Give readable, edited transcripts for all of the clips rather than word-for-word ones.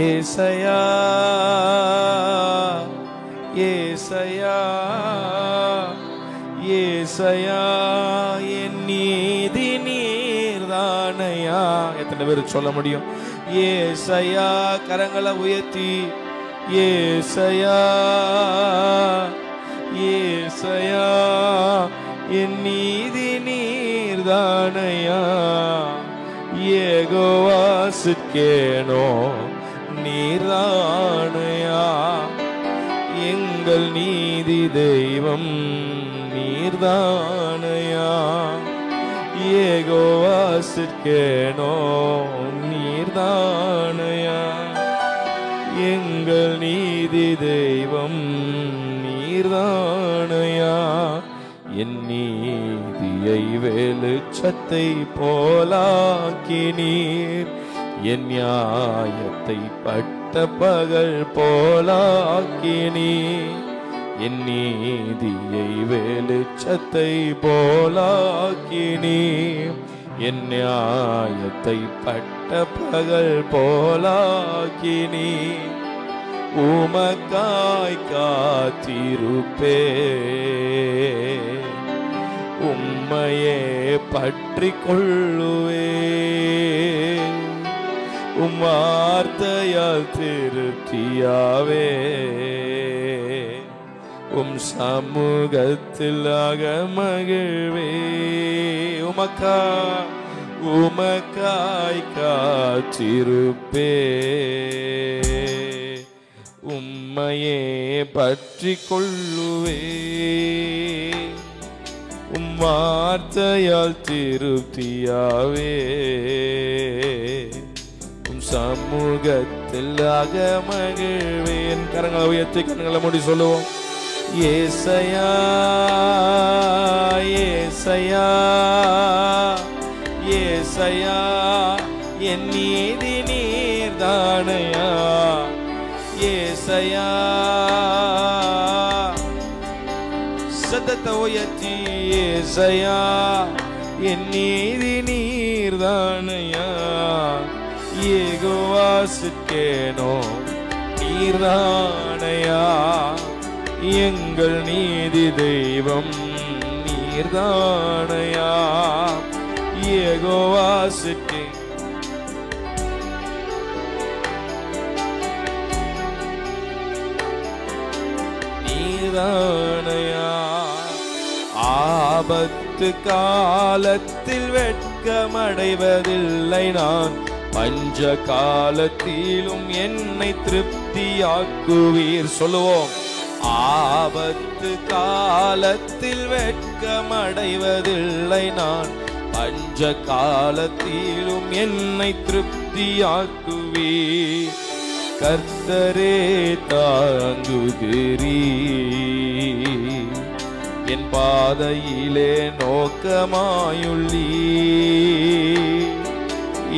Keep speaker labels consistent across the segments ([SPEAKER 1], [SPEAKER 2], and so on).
[SPEAKER 1] ஏசையா ஏசையா ஏசையா என் நீதி நீர்தானையா. எத்தனை பேர் சொல்ல முடியும்? ஏசையா கரங்களை உயர்த்தி ஏசையா ஏசையா என் நீதி நீர்தானையா. யெகோவா சிட்கேனோ நீர்தானையா. எங்கள் நீதி தெய்வம் நீர்தானையா. யெகோவா சிட்கேனோ நீர்தானையா. எங்கள் நீதி தெய்வம் நீர்தானையா. என் நீதியை வெளிச்சத்தை போலாக்கினீர். என் நியாயத்தை பட்ட பகல் போலாக்கினீர். என் நீதியை வெளிச்சத்தை போலாக்கினீர். என் நியாயத்தை பட்ட பகல் போலாக்கினீர். உமக்காய் காத்திருப்பே, உம்மையே பற்றி கொள்ளுவே. உம் வார்த்தையால் திருப்தியாவே, உம் சமூகத்தில் அகமகிழ்வே. உமக்காய் காத்திருப்பே, உம்மையே பற்றி கொள்ளுவே. உம் வார்த்தையால் திருப்தியாவே, உம் சமூகத்தில் அகமகிழ்வேன். கரங்களை உயர்த்தி கண்களை மூடி சொல்லுவோம். ஏசையா ஏசையா ஏசையா என் நீதி நீர்தானையா. ஏசையா சத்தத்தை உயர்த்தி ஏசையா என் நீதி நீர்தானையா. யெகோவா சிட்கேனோ நீர்தானையா. எங்கள் நீதி தெய்வம் நீர்தானையா. யெகோவா சிட்கே நீர்தானையா. ஆபத்து காலத்தில் வெட்கமடைவதில்லை நான். பஞ்ச காலத்திலும் என்னை திருப்தியாக்குவீர். சொல்லுவோம். ஆபத்து காலத்தில் வெட்கமடைவதில்லை நான். பஞ்ச காலத்திலும் என்னை திருப்தியாக்குவீர். கர்த்தரே தாங்குகிறீர். என் பாதையிலே நோக்கமாயுள்ளீர்.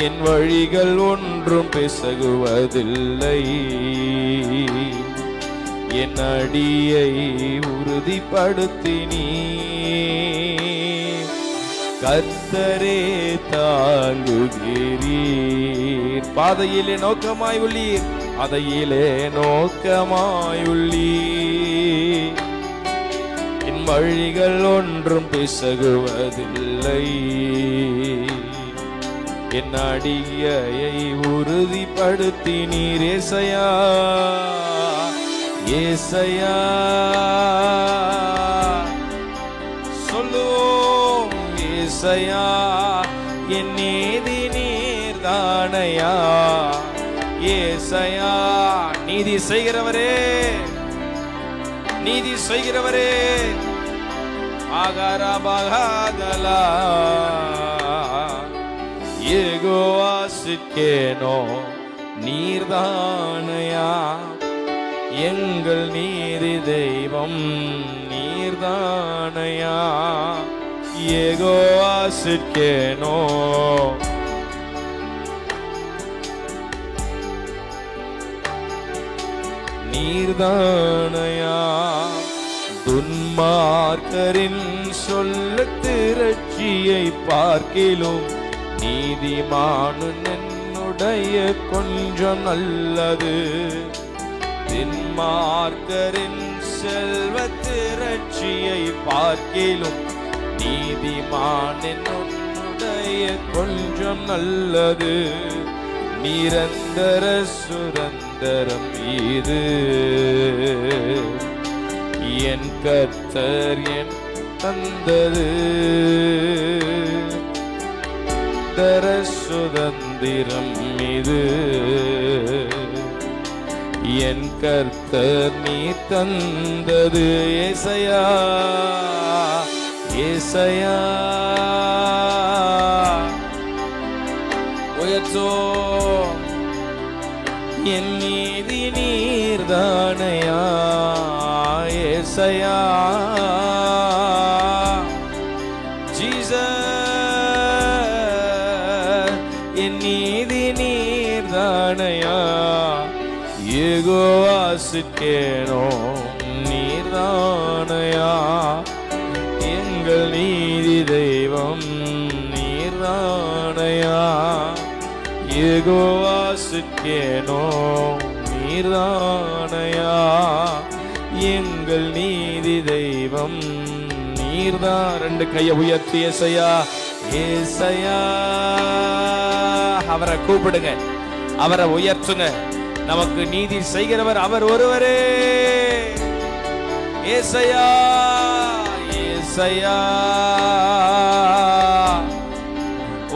[SPEAKER 1] என் வழிகள் ஒன்றும் பிசகுவதில்லை. என் அடியை உறுதிப்படுத்தினீர். கர்த்தரே தாங்குகிறீர். பாதையிலே நோக்கமாய் உள்ளீர். பாதையிலே நோக்கமாய் உள்ளீர். என் வழிகள் ஒன்றும் பிசகுவதில்லை. என் அடியை உறுதிப்படுத்தினீர். ஏசையா ஏசையா சொல்லுவோம். ஏசையா என் நீதி நீர்தானையா. ஏசையா நீதி செய்கிறவரே, நீதி செய்கிறவரே. ஆகாரபாகாதலா யெகோவா சிட்கேனோ நீர்தானையா. எங்கள் நீதி தெய்வம் நீர்தானையா. யெகோவா சிட்கேனோ நீர்தானையா. துன்மார்க்கரின் சொல்ல திரட்சியை பார்க்கிலும் நீதிமானு என்னுடைய என்னுடைய கொஞ்சம் நல்லது. தின்மார்க்கரின் செல்வ திரட்சியை பார்க்கிலும் நீதிமான் என்னுடைய கொஞ்சம் நல்லது. நிரந்தர சுதந்திரம் இது என் கர்த்தர் என் தந்தது. தர சுதந்திரம் இது என் கர்த்தர் நீ தந்தது. ஏசையா ஏசையா உயர்த்தோ என் நீதி நீர்தானையா. ஏசையா ஜீசஸ் என் நீதி நீர்தானையா. யெகோவாசுக்கேனோ நீர்தானையா. எங்கள் நீதி தெய்வம் நீர்தானையா. யெகோவாசுக்கேனோ நீர்தானையா. எங்கள் நீதி தெய்வம் நீர்தான். ரெண்டு கையை உயர்த்தி ஏசையா ஏசையா. அவரை கூப்பிடுங்க, அவரை உயர்த்துங்க. நமக்கு நீதி செய்கிறவர் அவர் ஒருவரே. ஏசையா ஏசையா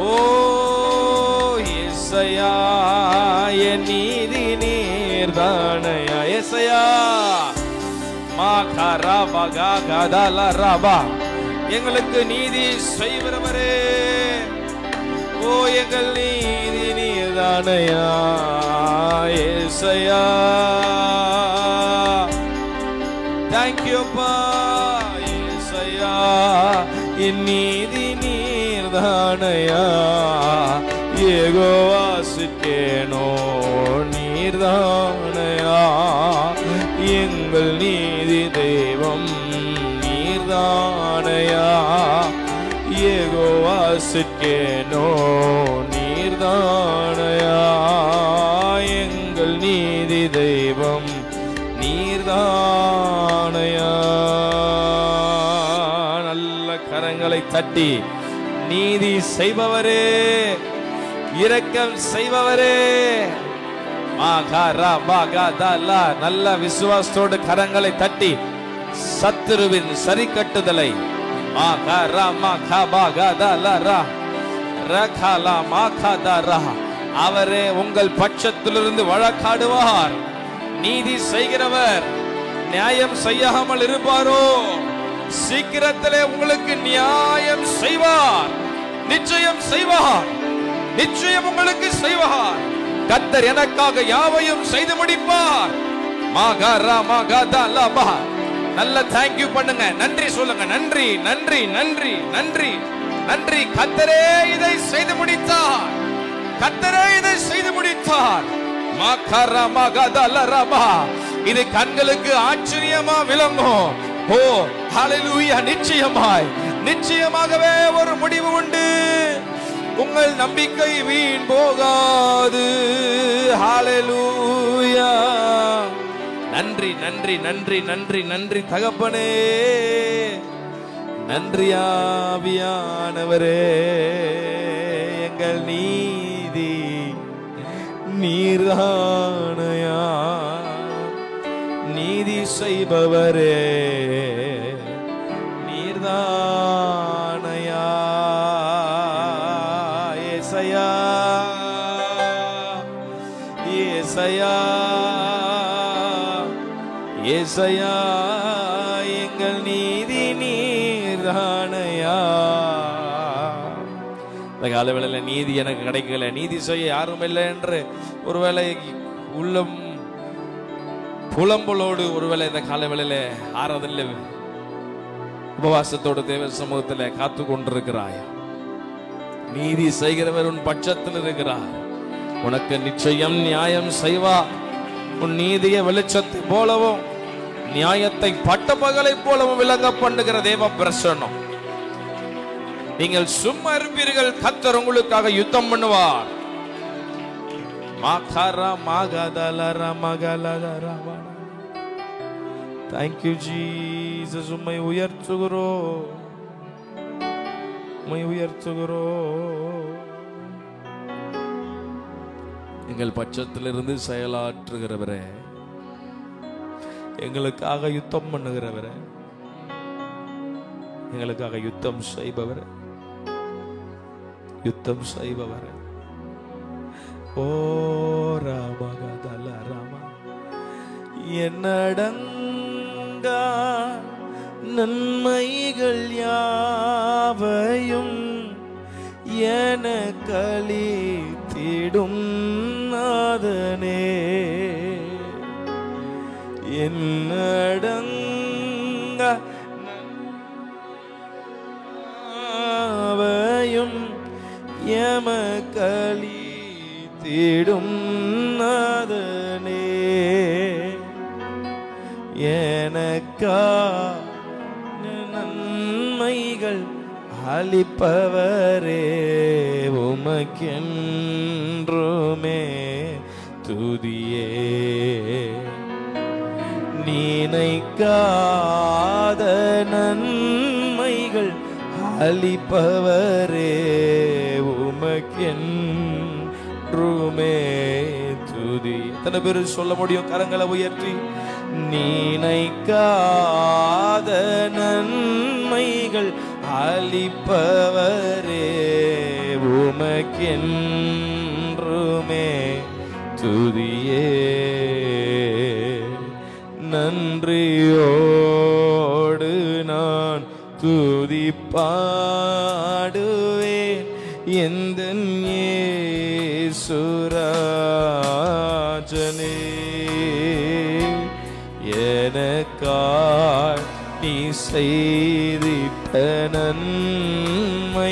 [SPEAKER 1] ஓ ஏசையா என் நீதி நீர்தானையா. ஏசையா எங்களுக்கு நீதி செய்கிறவரே. ஓ எங்கள் நீதி நீர்தானையா. ஏசையா தேங்க்யூ பா. ஏசையா என் நீதி நீர்தானையா. யெகோவாசுக்கேனோ நீர்தானையா. எங்கள் நீதி தெய்வம் நீர்தானையா. யெகோவாசுக்கேனோ நீர்தானையா. எங்கள் நீதி தெய்வம் நீர்தானையா. நல்ல கரங்களை தட்டி நீதி செய்பவரே, இரக்கம் செய்பவரே. நல்ல விசுவாசத்தோடு கரங்களை தட்டி சத்துருவின் சரி கட்டுதலை அவரே உங்கள் பட்சத்திலிருந்து வழக்காடுவார். நீதி செய்கிறவர் நியாயம் செய்யாமல் இருப்பாரோ? சீக்கிரத்திலே உங்களுக்கு நியாயம் செய்வார். நிச்சயம் செய்வார். நிச்சயம் உங்களுக்கு செய்வார். கர்த்தர் எனக்காக யாவையும் செய்து முடிப்பார். நல்ல தேங்க்யூ பண்ணுங்க, நன்றி சொல்லுங்க. நன்றி நன்றி நன்றி நன்றி நன்றி. கர்த்தரே இதை செய்து முடித்தார். கர்த்தரே இதை செய்து முடித்தார். இது கண்களுக்கு ஆச்சரியமா விளங்கும். ஓ ஹல்லேலூயா. நிச்சயமாய் நிச்சயமாகவே ஒரு முடிவு உண்டு. உங்கள் நம்பிக்கை வீண் போகாது. ஹல்லேலூயா. நன்றி நன்றி நன்றி நன்றி நன்றி தகப்பனே. நன்றி ஆவியானவரே. எங்கள் நீதி நீர்தானையா. நீதி செய்பவரே நீர்தானையா. ஏசையா ஏசையா ஏசையா எங்கள் நீதி நீர்தானையா. இந்த காலவேளையில் நீதி எனக்கு கிடைக்கல, நீதி செய்ய யாரும் இல்லை என்று ஒருவேளை உள்ளம் புலம்பலோடு ஒருவேளை இந்த காலவேளையில ஆராதனையில உபவாசத்தோடு தேவ சமூகத்தில் காத்து கொண்டிருக்கிறாய். நீதி செய்கிறவர் உன் பட்சத்தில் இருக்கிறார். உனக்கு நிச்சயம் நியாயம் செய்வார். உன் நீதியை வெளிச்சத்தை போலவும் நியாயத்தை பட்ட பகலை போலவும் விளங்க பண்ணுகிற தேவ பிரசன்னம். நீங்கள் சும்மா இருப்பீர்கள், கர்த்தர் உங்களுக்காக யுத்தம் பண்ணுவார். மாகாரா மாகதலர மகலகர. Thank you Jesus. உம்மை உயர்த்துகிறோம், உம்மை உயர்த்துகிறோம். எங்கள் பட்சத்திலிருந்து செயலாற்றுகிறவரே, எங்களுக்காக யுத்தம் பண்ணுகிறவரே, எங்களுக்காக யுத்தம் செய்பவரே, யுத்தம் செய்பவரே. ஓ ராமகதல ராம. என்னடங்கா நன்மைகள் யாவையும் எனக்களித்திடும் நாதனே. என்னடங்கா நன்மையும் எமக்களித்திடும் நாதனே. எனக்கா நன்மைகள் அளிப்பவரே, உமக்கென்றுமே துதியே. நினைக்காத நன்மைகள் அளிப்பவரே, உமக்கென்றுமே துதி. எத்தனை பேர் சொல்ல முடியும்? கரங்களை உயர்த்தி. நினைக்காத நன்மைகள் அளிப்பவரே, உமக்கென்றுமே துதியே. நன்றியோடு நான் துதி பாடுவேன் எந்தன் இயேசுராஜனே. எனக்காய் நீ செய்திட்ட நன்மைக்காய்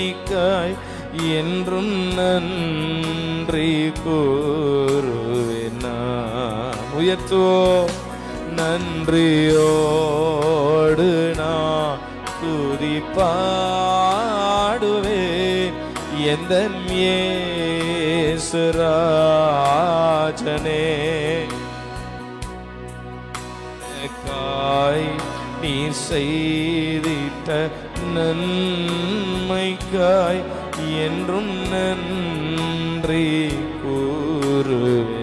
[SPEAKER 1] என்றும் நன்றி கூறுவேன். உயர்த்துவோம். நன்றியோடு நான் துதி பாடுவேன் எந்தன் இயேசுராஜனே. எனக்காய் நீ செய்திட்ட நன்மைக்காய் என்றும் நன்றி கூறுவேன்.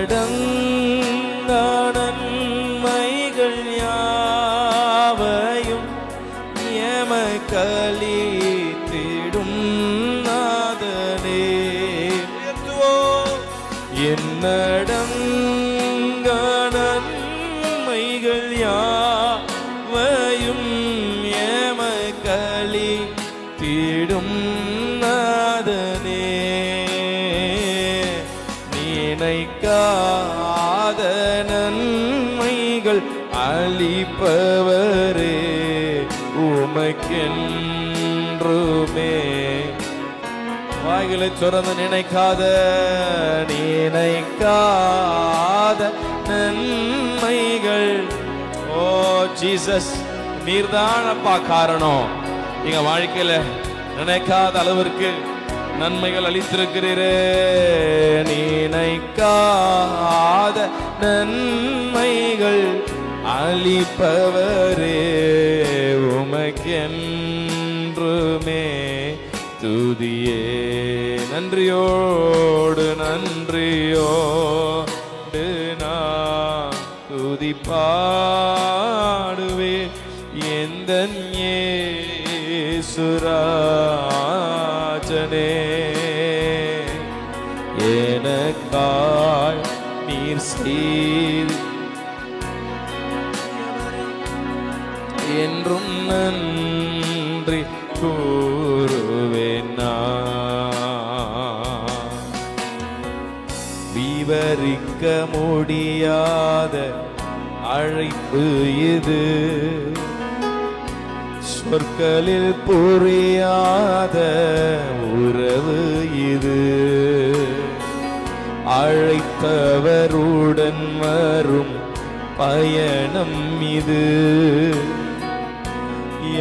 [SPEAKER 1] என்னடங்கா நன்மைகள் யாவையும் எமக்களித்திடும் நாதனே. என்னடங்கா நன்மைகள் யாவையும் எமக்களித்திடும் நாதனே. நினைக்காத நன்மைகள் அளிப்பவரே, உமக்கென்றுமே. வாய்களை திறந்து நினைக்காத நன்மைகள். ஓ ஜீசஸ், நீர்தானப்பா காரணம். எங்க வாழ்க்கையில நினைக்காத அளவிற்கு நன்மைகள் அளித்திருக்கிறீரே. நினைக்காத நன்மைகள் அளிப்பவரே, உமக்கென்றுமே துதியே. நன்றியோடு நான் துதி பாடுவேன் எந்தன் இயேசுராஜனே. எனக்காய் நீர் செய்த என்றும் நன்றி கூறுவேன். விவரிக்க முடியாத அழைப்பு இது, சொற்களில் புரியாத உறவு இது. அழைத்தவருடன் வரும் பயணம் இது,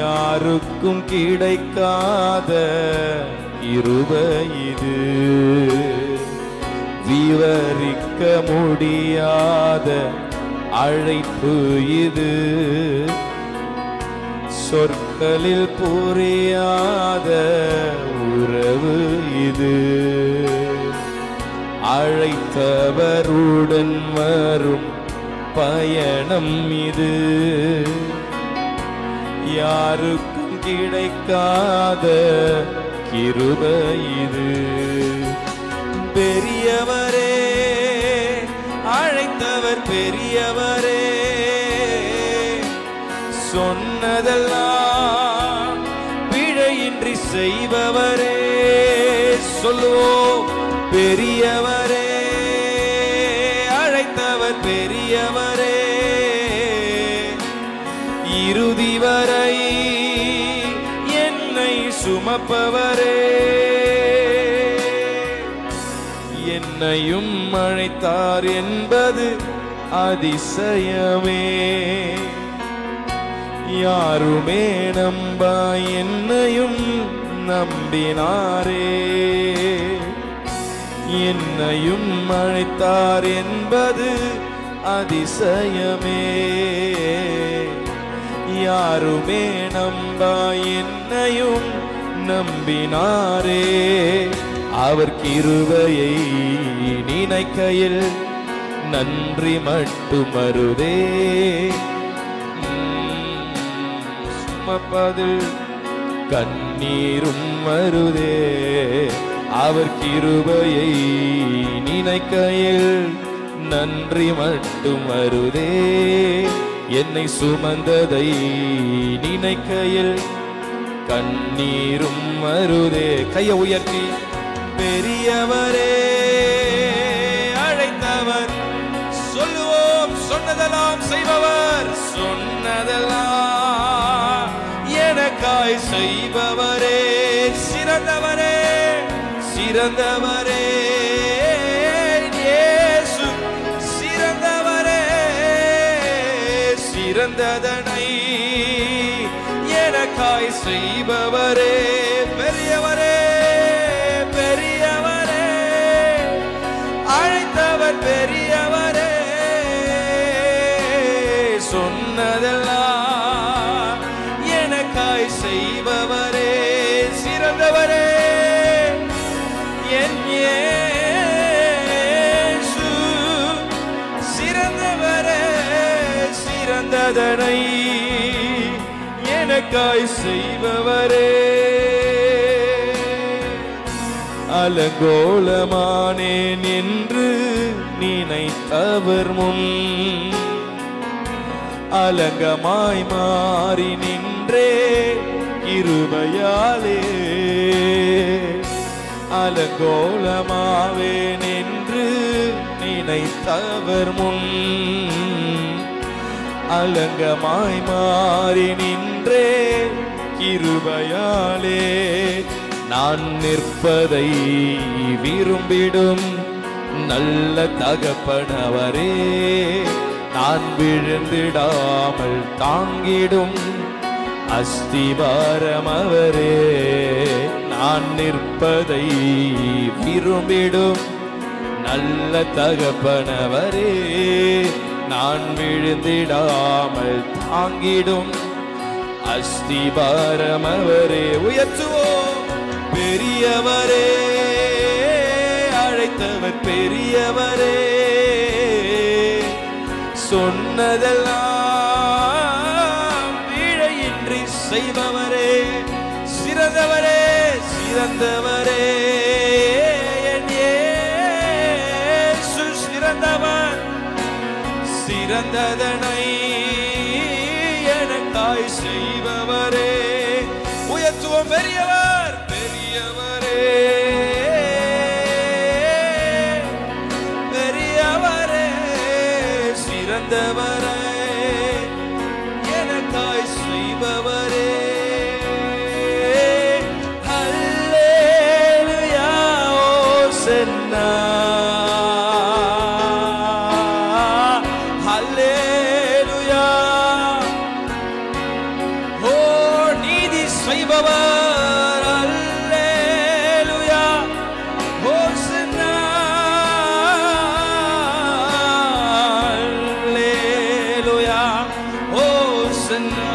[SPEAKER 1] யாருக்கும் கிடைக்காத கிருபை இது, விவரிக்க முடியாத அழைப்பு இது, சொற்களில் புரியாத உறவு இது, அழைத்தவருடன் வரும் பயணம் இது, யாருக்கும் கிடைக்காத கிருபை இது. பெரியவரே, அழைத்தவர் பெரியவரே, சொன்னதெல்லாம் பிழையின்றி செய்பவரே. சொல்லுவோம், பெரியவரே, அழைத்தவர் பெரியவரே, இறுதி வரை என்னை சுமப்பவரே. என்னையும் அழைத்தார் என்பது அதிசயமே, யாருமே நம்பா என்னையும் நம்பினாரே. என்னையும் அழைத்தார் என்பது அதிசயமே, யாருமே நம்பா என்னையும் நம்பினாரே. அவர் கிருபையை நினைக்கையில் நன்றி மட்டும் வருதே, சுமப்பதில் கண்ணீரும் வருதே. அவர் கிருபையை நினைக்கையில் நன்றி மட்டும் வருதே, என்னை சுமந்ததை நினைக்கையில் கண்ணீரும் வருதே. கையை உயர்த்தி, பெரியவரே, அழைத்தவர், சொல்லுவோம், சொன்னதெல்லாம் செய்பவர், சொன்னதெல்லாம் எனக்காய் செய்பவரே. சிறந்தவரே, சிறந்தவரே, இயேசு சிறந்தவரே, சிறந்ததனை எனக்காய் செய்பவரே. பெரியவரே, பெரியவரே, அழைத்தவர் பெரியவரே, சொன்னதெல்லாம் எனக்காய் செய்பவரே. சிறந்தவரே, என் இயேசு சிறந்தவரே, சிறந்ததனை எனக்காய் செய்பவரே. அலங்கோலமானேன் என்று நினைத்தவர் முன் அலங்கமாய் மாறி நின்றே கிருபையாலே. அலங்கோலமாவேன் என்று நினைத்தவர் முன் அலங்கமாய் மாறி நின்றே கிருபையாலே. நான் நிற்பதை விரும்பிடும் நல்ல தகப்பனவரே, நான் விழுந்திடாமல் தாங்கிடும் அஸ்திவாரம் அவரே. நான் நிற்பதை விரும்பிடும் நல்ல தகப்பனவரே, நான் விழுந்திடாமல் தாங்கிடும் அஸ்திவாரம் அவரே. உயர்த்துவோம், பெரியவரே, அழைத்தவர் பெரியவரே, சொன்னதெல்லாம் பிழையின்றி செய்பவரே. சிறந்தவரே, சிறந்தவரே, என் இயேசு சிறந்தவர், சிறந்ததனை எனக்காய் செய்பவரே. உயர்த்துவோம், பெரியவர், பெரியவரே, பெரியவரே, சிறந்தவரே, எனக்காய் செய்பவரே. ஹல்லேலூயா, ஓசன்னா, ஹல்லேலூயா. ஓ நீதி செய்பவர், அல்லேலூயா, Hosanna.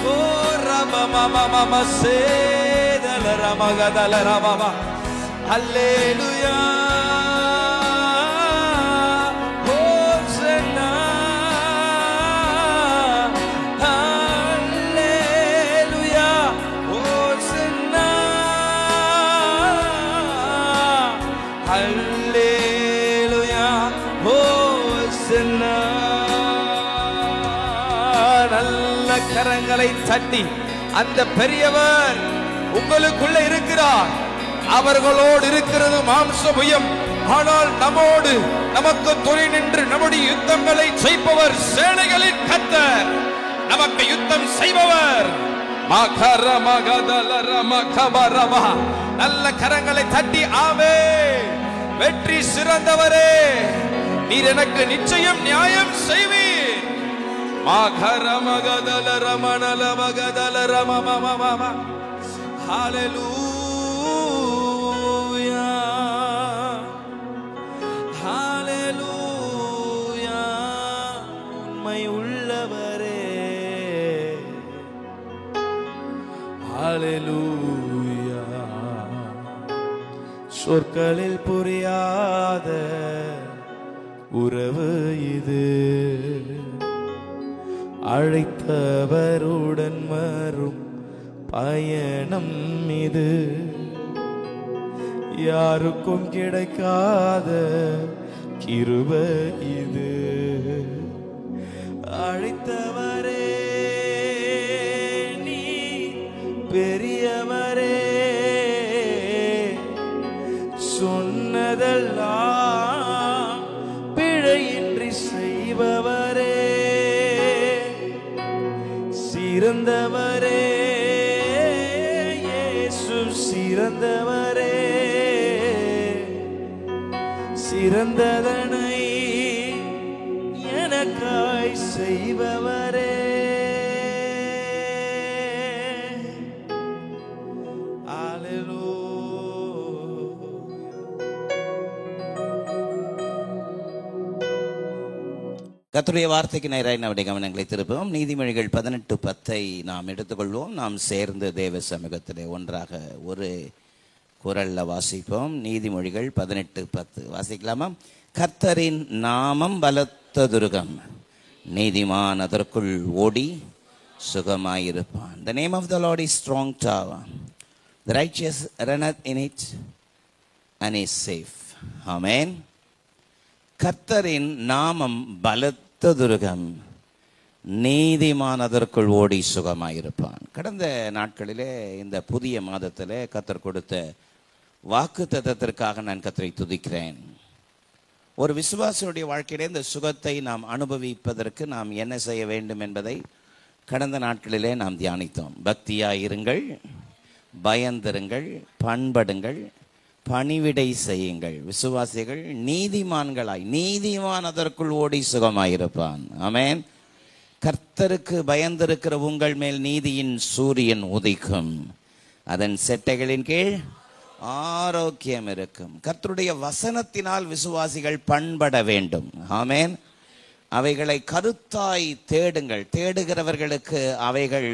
[SPEAKER 1] Oh Rama Mama Mama Sedala Ramagadala Rama. Hallelujah. Hosanna. Hallelujah. Hosanna. Hallelujah. Hosanna. நல்ல கரங்களை தட்டி அந்த பெரியவர் உங்களுக்குள்ள இருக்கிறார். அவர்களோடு இருக்கிறது மாம்சபுயம், ஆனால் நம்மோடு நமக்கு துணை நின்று நம்முடைய யுத்தங்களை செய்பவர் சேனைகளின் கர்த்தர், நமக்கு யுத்தம் செய்பவர். நல்ல கரங்களை தட்டி ஆமே. வெற்றி சிறந்தவரே, நீர் எனக்கு நிச்சயம் நியாயம் செய்வீர். Hallelujah, hallelujah. உண்மை உள்ளவரே, hallelujah. சொற்களில் புரியாத உறவு இது, அழைத்தவருடன் வரும் பயணம் இது, யாருக்கும் கிடைக்காத கிருபை இது. அழைத்தவரே நீ பெரியவரே, சொன்னதெல்லாம் பிழையின்றி செய்பவரே, சிறந்தவரே இயேசு, சிறந்தவரே, சிறந்ததனை எனக்காய் செய்பவரே.
[SPEAKER 2] கர்த்தருடைய வார்த்தைக்கு நேராக நம்முடைய கவனங்களை திருப்புவோம். நீதிமொழிகள் 18:10 நாம் எடுத்துக்கொள்வோம். நாம் சேர்ந்து தேவ சமூகத்திலே ஒன்றாக ஒரு குரல்ல வாசிப்போம். நீதிமொழிகள் 18:10 வாசிக்கலாமா? கர்த்தரின் நாமம் பலத்த துருகம், நீதிமான் அதற்குள் ஓடி சுகமாயிருப்பான். The name of the Lord is strong tower, the righteous runneth in it and is safe. Amen. கர்த்தரின் நாமம் பலத்த துருகம், நீதிமான் அதற்குள் ஓடி சுகமாயிருப்பான். கடந்த நாட்களிலே இந்த புதிய மாதத்திலே கர்த்தர் கொடுத்த வாக்கு தத்தத்திற்காக நான் கர்த்தரை துதிக்கிறேன். ஒரு விசுவாசியுடைய வாழ்க்கையிலே இந்த சுகத்தை நாம் அனுபவிப்பதற்கு நாம் என்ன செய்ய வேண்டும் என்பதை கடந்த நாட்களிலே நாம் தியானித்தோம். பக்தியாயிருங்கள், பயந்திருங்கள், பண்படுங்கள், பணிவிடை செய்யுங்கள். விசுவாசிகள் நீதிமான்களாய், நீதிமான் அதற்குள் ஓடி சுகமாயிருப்பான். ஆமென். கர்த்தருக்கு பயந்திருக்கிற உங்கள் மேல் நீதியின் சூரியன் உதிக்கும், அதன் செட்டைகளின் கீழ் ஆரோக்கியம் இருக்கும். கர்த்தருடைய வசனத்தினால் விசுவாசிகள் பண்பட வேண்டும். ஆமென். அவைகளை கருத்தாய் தேடுங்கள். தேடுகிறவர்களுக்கு அவைகள்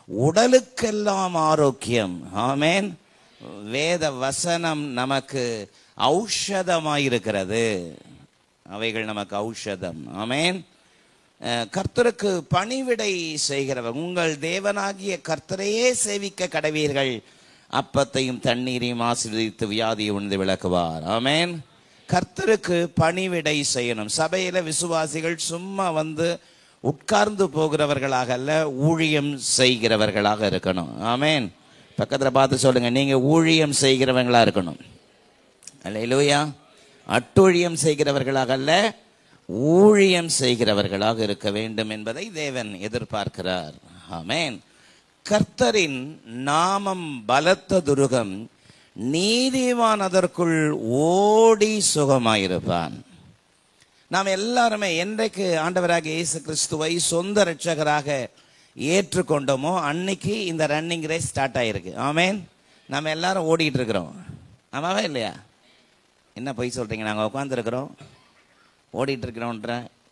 [SPEAKER 2] உடலுக்கெல்லாம் ஆரோக்கியம். ஆமென். வேத வசனம் நமக்கு ஔஷதமாயிருக்கிறது. அவைகள் நமக்கு ஔஷதம். ஆமென். கர்த்தருக்கு பணிவிடை செய்கிறவர், உங்கள் தேவனாகிய கர்த்தரையே சேவிக்க கடவீர்கள், அப்பத்தையும் தண்ணீரையும் ஆசீர்வதித்து வியாதியை உணர்ந்து விளக்குவார். ஆமென். கர்த்தருக்கு பணிவிடை செய்யணும். சபையில விசுவாசிகள் சும்மா வந்து உட்கார்ந்து போகிறவர்களாக அல்ல, ஊழியம் செய்கிறவர்களாக இருக்கணும். ஆமென். பக்கத்தில் பார்த்து சொல்லுங்க, நீங்க ஊழியம் செய்கிறவங்களா இருக்கணும். அல்லேலூயா. அட்டூழியம் செய்கிறவர்களாக அல்ல, ஊழியம் செய்கிறவர்களாக இருக்க வேண்டும் என்பதை தேவன் எதிர்பார்க்கிறார். ஆமென். கர்த்தரின் நாமம் பலத்த துருகம், நீதிமான் அதற்குள் ஓடி சுகமாயிருப்பான். நாம் எல்லாருமே என்றைக்கு ஆண்டவராகிய இயேசு கிறிஸ்துவை சொந்த இரட்சகராக ஏற்றுக்கொண்டோமோ அன்னைக்கு இந்த ரன்னிங் ரேஸ் ஸ்டார்ட் ஆயிருக்கு. ஆமென். நம்ம எல்லாரும் ஓடிட்டு இருக்கிறோம். ஆமாவா இல்லையா? என்ன பொய் சொல்றீங்க? நாங்கள் உட்காந்துருக்கிறோம், ஓடிட்டு இருக்கிறோன்ற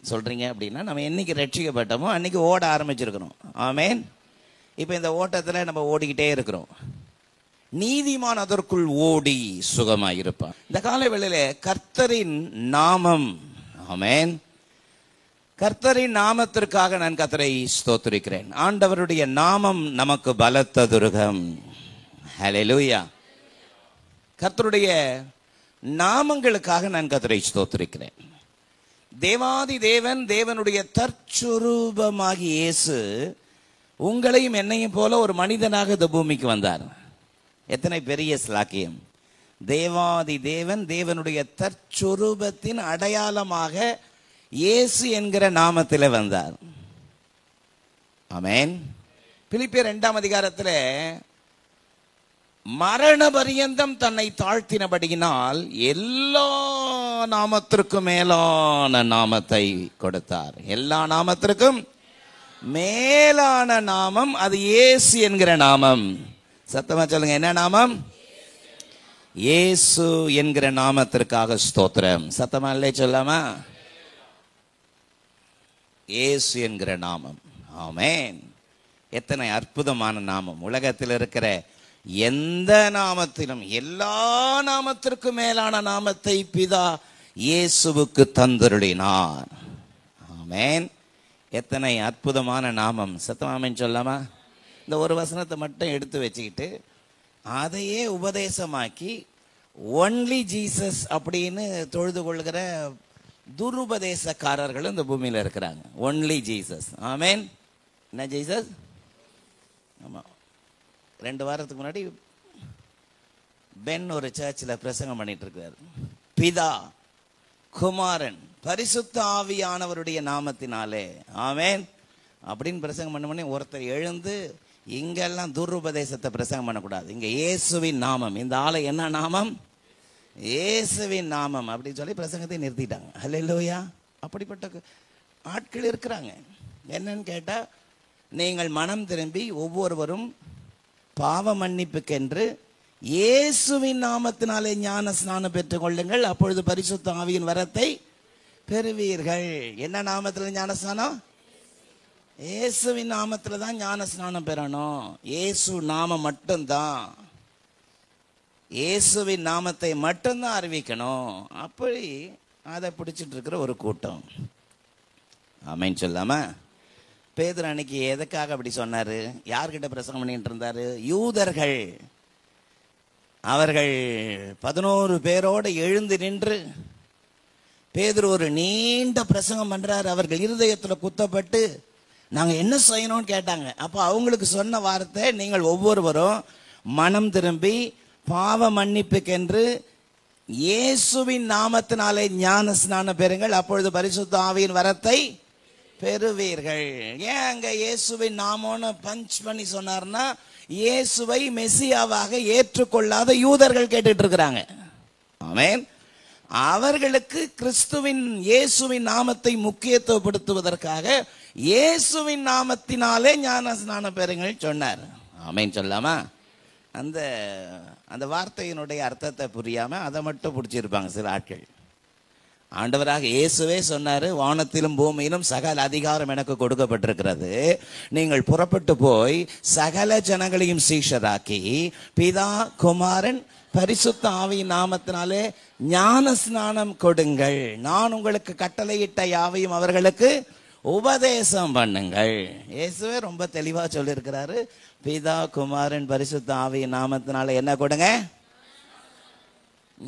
[SPEAKER 2] சொல்றீங்க அப்படின்னா, நம்ம என்னைக்கு ரட்சிக்கப்பட்டோமோ அன்னைக்கு ஓட ஆரம்பிச்சிருக்கிறோம். ஆமேன். இப்போ இந்த ஓட்டத்தில் நம்ம ஓடிக்கிட்டே இருக்கிறோம். நீதிமான் அதற்குள் ஓடி சுகமாய் இருப்பான். இந்த காலை வேளையில கர்த்தரின் நாமம், ஆமேன், கர்த்தரின் நாமத்திற்காக நான் கர்த்தரை ஸ்தோத்திரிக்கிறேன். ஆண்டவருடைய நாமம் நமக்கு பலத்த துருகம். ஹல்லேலூயா. கர்த்தருடைய நாமங்களுக்காக நான் கர்த்தரை ஸ்தோத்திரிக்கிறேன். தேவாதி தேவன், தேவனுடைய தற்சுரூபமாகி இயேசு உங்களையும் என்னையும் போல ஒரு மனிதனாக இந்த பூமிக்கு வந்தார். எத்தனை பெரிய ஸ்லாக்கியம்! தேவாதி தேவன், தேவனுடைய தற்சுரூபத்தின் அடையாளமாக இயேசு என்கிற நாமத்தில் வந்தார். ஆமென். பிலிப்பியர் 2ஆம் அதிகாரத்தில் மரண பரியந்தம் தன்னை தாழ்த்தினபடியினால் எல்லா நாமத்திற்கும் மேலான நாமத்தை கொடுத்தார். எல்லா நாமத்திற்கும் மேலான நாமம் அது இயேசு என்கிற நாமம். சத்தமா சொல்லுங்க, என்ன நாமம்? இயேசு என்கிற நாமத்திற்காக ஸ்தோத்திரம். சத்தமா இல்லை சொல்லாமா? இயேசு என்கிற நாமம். ஆமென். எத்தனை அற்புதமான நாமம்! உலகத்தில் இருக்கிற எந்த நாமத்திலும், எல்லா நாமத்திற்கும் மேலான நாமத்தை பிதா இயேசுவுக்கு தந்தருளினார். ஆமென். எத்தனை அற்புதமான நாமம்! சத்தமாமேன் சொல்லாமா? இந்த ஒரு வசனத்தை மட்டும் எடுத்து வச்சுக்கிட்டு அதையே உபதேசமாக்கி ஒன்லி ஜீசஸ் அப்படின்னு தொழுது கொள்கிற துருபதேசக்காரர்களும் இந்த பூமியில் இருக்கிறாங்க. Only Jesus. ஆமென். என்ன ஜீசஸ்? ஆமாம். 2 வாரத்துக்கு முன்னாடி பென் ஒரு சர்ச்சில் பிரசங்கம் பண்ணிட்டு இருக்காரு. பிதா, குமாரன், பரிசுத்த ஆவியானவருடைய நாமத்தினாலே ஆமென் அப்படின்னு பிரசங்கம் பண்ண ஒருத்தர் எழுந்து, இங்கெல்லாம் துருபதேசத்தை பிரசங்கம் பண்ணக்கூடாது, இங்க இயேசுவின் நாமம், இந்த ஆளை என்ன நாமம்? இயேசுவின் நாமம் அப்படின்னு சொல்லி பிரசங்கத்தை நிறுத்திட்டாங்க. ஹல்லேலூயா. அப்படிப்பட்ட ஆட்கள் இருக்கிறாங்க. என்னன்னு கேட்டா, நீங்கள் மனம் திரும்பி ஒவ்வொருவரும் பாவ மன்னிப்புக்கென்று இயேசுவின் நாமத்தினாலே ஞான ஸ்நானம் பெற்றுக் கொள்ளுங்கள், அப்பொழுது பரிசுத்த ஆவியின் வரத்தை பெறுவீர்கள். என்ன நாமத்தில் ஞான ஸ்நானம்? இயேசுவின் நாமத்தில் தான் ஞான ஸ்நானம் பெறணும். இயேசு நாமம் மட்டும்தான், இயேசுவின் நாமத்தை மட்டும்தான் அறிவிக்கணும். அப்படி அதை பிடிச்சிட்டு இருக்கிற ஒரு கூட்டம். ஆமென் சொல்லாமா? பேதுரு அன்னைக்கு எதுக்காக அப்படி சொன்னாரு? யார்கிட்ட பிரசங்கம் பண்ணிட்டு இருந்தாரு? யூதர்கள். அவர்கள் 11 பேரோடு எழுந்து நின்று பேதுரு ஒரு நீண்ட பிரசங்கம் பண்றாரு. அவர்கள் இருதயத்தில் குத்தப்பட்டு நாங்க என்ன செய்யணும்னு கேட்டாங்க. அப்ப அவங்களுக்கு சொன்ன வார்த்தை, நீங்கள் ஒவ்வொருவரும் மனம் திரும்பி பாவ மன்னிப்புக்கென்று இயேசுவின் நாமத்தினாலே ஞான ஸ்நானம் பெறுங்கள், அப்பொழுது பரிசுத்த ஆவியின் வரத்தை பெறுவீர்கள். ஏன் அங்க இயேசுவின் நாமம்னு பஞ்ச் பண்ணி சொன்னார்னா, இயேசுவை மெசியாவாக ஏற்றுக்கொள்ளாத யூதர்கள் கேட்டுட்டு இருக்கிறாங்க. ஆமென். அவர்களுக்கு கிறிஸ்துவின் இயேசுவின் நாமத்தை முக்கியத்துவப்படுத்துவதற்காக இயேசுவின் நாமத்தினாலே ஞான ஸ்நானம் பெறுங்கள் சொன்னார். ஆமென் சொல்லாமா? அந்த வார்த்தையினுடைய அர்த்தத்தை புரியாம அதை மட்டும் பிடிச்சிருப்பாங்க சில ஆட்கள். ஆண்டவராக இயேசுவே சொன்னாரு, வானத்திலும் பூமியிலும் சகல அதிகாரம் எனக்கு கொடுக்கப்பட்டிருக்கிறது, நீங்கள் புறப்பட்டு போய் சகல ஜனங்களையும் சீஷராக்கி பிதா, குமாரன், பரிசுத்த ஆவியின் நாமத்தினாலே ஞான ஸ்நானம் கொடுங்கள், நான் உங்களுக்கு கட்டளையிட்ட யாவையும் அவர்களுக்கு உபதேசம் பண்ணுங்கள். இயேசுவே ரொம்ப தெளிவா சொல்லியிருக்கிறாரு, பிதா, குமாரன், பரிசுத்த ஆவியின் நாமத்தினால என்ன கொடுங்க?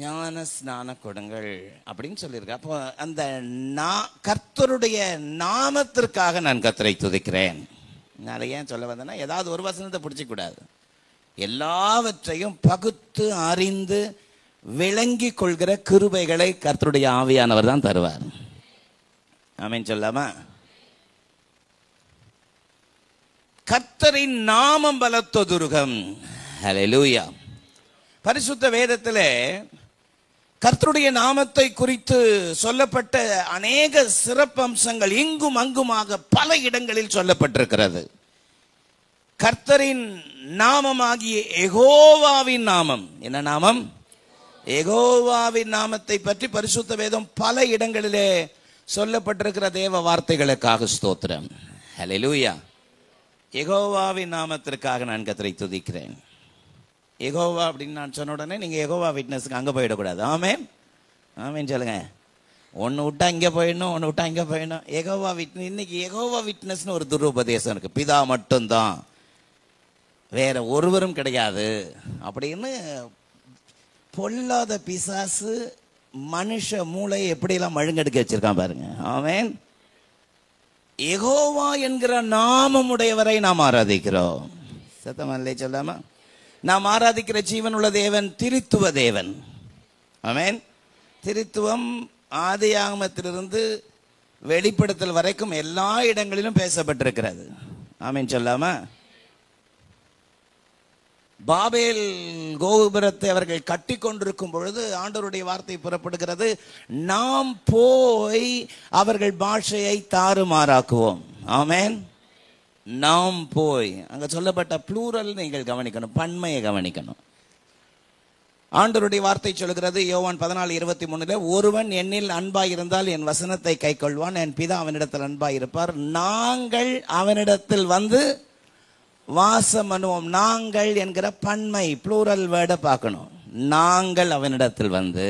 [SPEAKER 2] ஞான ஸ்நானம் கொடுங்கள் அப்படின்னு சொல்லியிருக்க. அப்போ அந்த கர்த்தருடைய நாமத்திற்காக நான் கர்த்தரை துதிக்கிறேன். நான் ஏன் சொல்ல வந்தேன்னா, ஏதாவது ஒரு வசனத்தை பிடிச்சிக்கூடாது, எல்லாவற்றையும் பகுத்து அறிந்து விளங்கி கொள்கிற கிருபைகளை கர்த்தருடைய ஆவியானவர் தான் தருவார். ஆமென் சொல்லாமா? கர்த்தரின் நாமம் பலத்த துருகம். ஹல்லேலூயா. பரிசுத்த வேதத்திலே கர்த்தருடைய நாமத்தை குறித்து சொல்லப்பட்ட அநேக சிறப்பம்சங்கள் இங்கும் அங்குமாக பல இடங்களில் சொல்லப்பட்டிருக்கிறது. கர்த்தரின் நாமமாகிய யெகோவாவின் நாமம், என்ன நாமம்? யெகோவாவின் நாமத்தை பற்றி பரிசுத்த வேதம் பல இடங்களிலே சொல்லப்பட்டிருக்கிற தேவ வார்த்தைகளுக்காக ஸ்தோத்திரம். ஹல்லேலூயா. யெகோவாவின் நாமத்திற்காக நான் கர்த்தரை துதிக்கிறேன். யெகோவா அப்படின்னு நான் சொன்ன உடனே நீங்க யெகோவா விட்னஸ்க்கு அங்கே போயிடக்கூடாது. ஆமென் ஆமென் சொல்லுங்க. ஒன்று விட்டா இங்கே போயிடணும், ஒன்று விட்டா இங்கே போயிடணும். யெகோவா விட்னஸ், இன்னைக்கு யெகோவா விட்னஸ்னு ஒரு துருபதேசம் இருக்கு. பிதா மட்டும்தான், வேற ஒருவரும் கிடையாது அப்படின்னு பொல்லாத பிசாசு மனுஷ மூளையை எப்படியெல்லாம் மழுங்கெடுக்க வச்சிருக்கான் பாருங்க. ஆமென். யெகோவா என்கிற நாமமுடையவரை நாம் ஆராதிக்கிறோம். சத்தமல்லே சொல்லாமா? நாம் ஆராதிக்கிற ஜீவன் உள்ள தேவன் திரித்துவ தேவன். ஆமென். திரித்துவம் ஆதியாகமத்திலிருந்து வெளிப்படுத்தல் வரைக்கும் எல்லா இடங்களிலும் பேசப்பட்டிருக்கிறது. ஆமென் சொல்லாமா? பாபேல் கோபுரத்தை அவர்கள் கட்டி கொண்டிருக்கும் பொழுது ஆண்டவருடைய வார்த்தை புறப்படுகிறது, நாம் போய் அவர்கள் பாஷையை தாறுமாறாக்குவோம். ஆமென். நாம் போய், அங்க சொல்லப்பட்ட ப்ளூரல் நீங்கள் கவனிக்கணும், பன்மையை கவனிக்கணும். ஆண்டவருடைய வார்த்தை சொல்கிறது யோவான் 14:23, ஒருவன் என்னில் அன்பாய் இருந்தால் என் வசனத்தை கை கொள்வான், என் பிதா அவனிடத்தில் அன்பாய் இருப்பார், நாங்கள் அவனிடத்தில் வந்து வாசம் பண்ணுவோம். நாங்கள் என்கிற பன்மை ப்ளூரல் வேர்டை பார்க்கணும். நாங்கள் அவனிடத்தில் வந்து.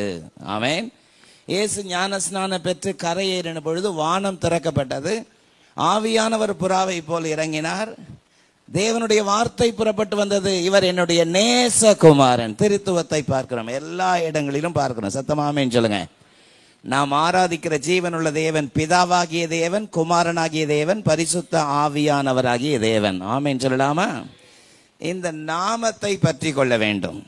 [SPEAKER 2] ஆமென். இயேசு ஞானஸ்நானம் பெற்று கரையேறின பொழுது வானம் திறக்கப்பட்டது, ஆவியானவர் புறாவை போல் இறங்கினார், தேவனுடைய வார்த்தை புறப்பட்டு வந்தது, இவர் என்னுடைய நேசகுமாரன். திருத்துவத்தை பார்க்கிறோம், எல்லா இடங்களிலும் பார்க்கிறோம். சத்தமாமேன்னு சொல்லுங்க. நாம் ஆராதிக்கிற ஜீவனுள்ள தேவன் பிதாவாகிய தேவன், குமாரனாகிய தேவன், பரிசுத்த ஆவியானவராகிய தேவன். ஆமென் சொல்லலாமா? இந்த நாமத்தை பற்றி கொள்ள வேண்டும்.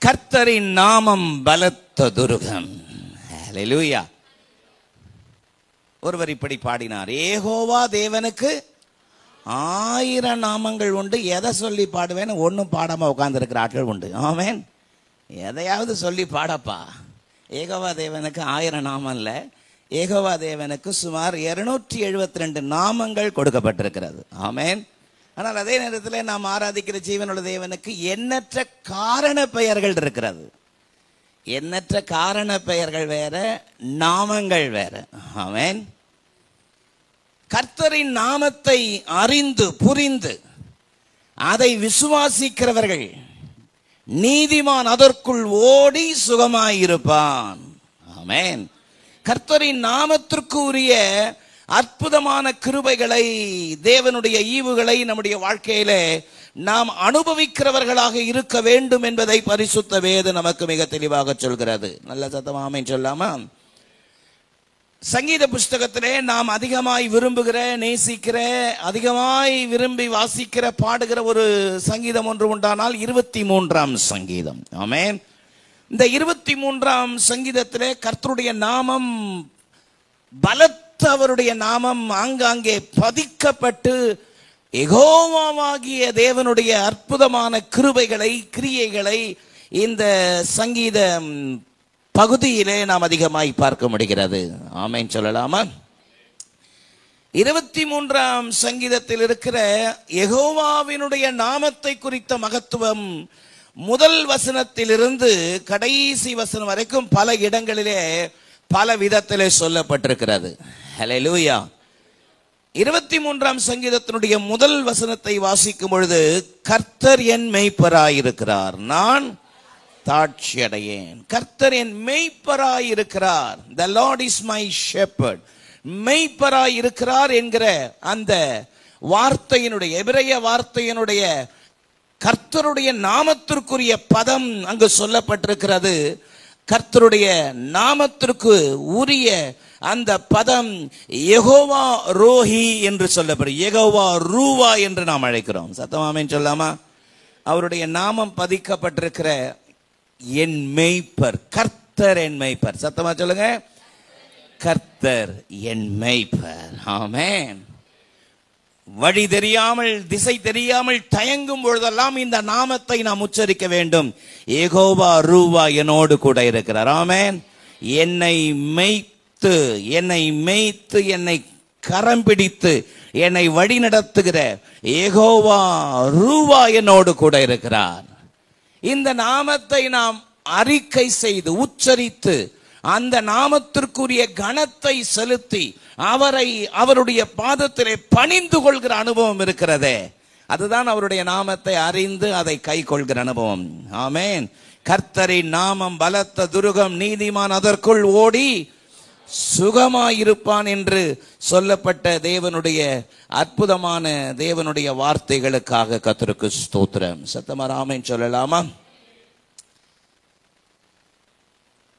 [SPEAKER 2] கர்த்தரின் நாமம் பலத்த துருகம். ஹல்லேலூயா. ஒருவர் இப்படி பாடினார், யெகோவா தேவனுக்கு 1000 நாமங்கள் உண்டு, எதை சொல்லி பாடுவேன்னு ஒன்றும் பாடாம உட்கார்ந்து இருக்கிற ஆட்கள் உண்டு. ஆமென். எதையாவது சொல்லி பாடப்பா. யெகோவா தேவனுக்கு 1000 நாமம் இல்லை, யெகோவா தேவனுக்கு சுமார் 272 நாமங்கள் கொடுக்கப்பட்டிருக்கிறது. ஆமென். ஆனால் அதே நேரத்தில் நாம் ஆராதிக்கிற ஜீவனுள்ள தேவனுக்கு எண்ணற்ற காரண பெயர்கள் இருக்கிறது. எண்ணற்ற காரண பெயர்கள் வேற, நாமங்கள் வேற. ஆமென். கர்த்தரின் நாமத்தை அறிந்து புரிந்து அதை விசுவாசிக்கிறவர்கள் நீதிமான் அதற்குள் ஓடி சுகமாயிருப்பான். ஆமென். கர்த்தரின் நாமத்திற்கு உரிய அற்புதமான கிருபைகளை, தேவனுடைய ஈவுகளை நம்முடைய வாழ்க்கையில நாம் அனுபவிக்கிறவர்களாக இருக்க வேண்டும் என்பதை பரிசுத்த வேதம் நமக்கு மிக தெளிவாக சொல்கிறது. நல்ல சத்தமா ஆமென் சொல்லாமா? சங்கீத புஸ்தகத்திலே நாம் அதிகமாய் விரும்புகிற, நேசிக்கிற, அதிகமாய் விரும்பி வாசிக்கிற, பாடுகிற ஒரு சங்கீதம் ஒன்று உண்டானால் 23ஆம் சங்கீதம். ஆமென். இந்த 23ஆம் சங்கீதத்திலே கர்த்தருடைய நாமம், பலத்த அவருடைய நாமம் ஆங்காங்கே பதிக்கப்பட்டு யெகோவாவாகிய தேவனுடைய அற்புதமான கிருபைகளை, கிரியைகளை இந்த சங்கீத பகுதியிலே நாம் அதிகமாய் பார்க்க முடிகிறது. ஆமென் சொல்லலாமா? 23ஆம் சங்கீதத்தில் இருக்கிற யெகோவாவினுடைய நாமத்தை குறித்த மகத்துவம் முதல் வசனத்திலிருந்து கடைசி வசனம் வரைக்கும் பல இடங்களிலே பல விதத்திலே சொல்லப்பட்டிருக்கிறது. ஹல்லேலூயா. 23ஆம் சங்கீதத்தினுடைய முதல் வசனத்தை வாசிக்கும் பொழுது, கர்த்தர் என் மேய்ப்பராயிருக்கிறார், நான் தாட்சி அடையேன். கர்த்தர் என் மேய்ப்பராய் இருக்கிறார். The Lord is my shepherd. மேய்ப்பராய் இருக்கிறார் என்கிற அந்த வார்த்தையினுடைய, எபிரேய வார்த்தையினுடைய கர்த்தருடைய நாமத்திற்குரிய பதம் அங்கு சொல்லப்பட்டிருக்கிறது. கர்த்தருடைய நாமத்திற்கு உரிய அந்த பதம் யெகோவா ரோஹி என்று சொல்லப்படும். யெகோவா ரூவா என்று நாம் அழைக்கிறோம். சத்தமாமேன் சொல்லாமா? அவருடைய நாமம் பதிக்கப்பட்டிருக்கிற என் மேய்ப்பர், கர்த்தர் என் மேய்ப்பர். சத்தமா சொல்லுங்க, கர்த்தர் என் மேய்ப்பர். ஆமென். வழி தெரியாமல், திசை தெரியாமல் தயங்கும் பொழுதெல்லாம் இந்த நாமத்தை நாம் உச்சரிக்க வேண்டும். யெகோவா ரூவா என்னோடு கூட இருக்கிறார். ஆமென். என்னை மேய்த்து, என்னை மேய்த்து, என்னை கரம் பிடித்து என்னை வழி நடத்துகிற யெகோவா ரூவா என்னோடு கூட இருக்கிறார். இந்த நாமத்தை நாம் அறிக்கை செய்து உச்சரித்து அந்த நாமத்திற்குரிய கனத்தை செலுத்தி அவருடைய பாதத்திலே பணிந்து கொள்கிற அனுபவம் இருக்கிறதே, அதுதான் அவருடைய நாமத்தை அறிந்து அதை கை கொள்கிற அனுபவம். ஆமென். கர்த்தரின் நாமம் பலத்த துருகம், நீதிமான் அதற்குள் ஓடி சுகமாயிருப்பான் என்று சொல்லப்பட்ட தேவனுடைய அற்புதமான தேவனுடைய வார்த்தைகளுக்காக கர்த்தருக்கு ஸ்தோத்திரம். சத்தமா ஆமென் சொல்லலாமா?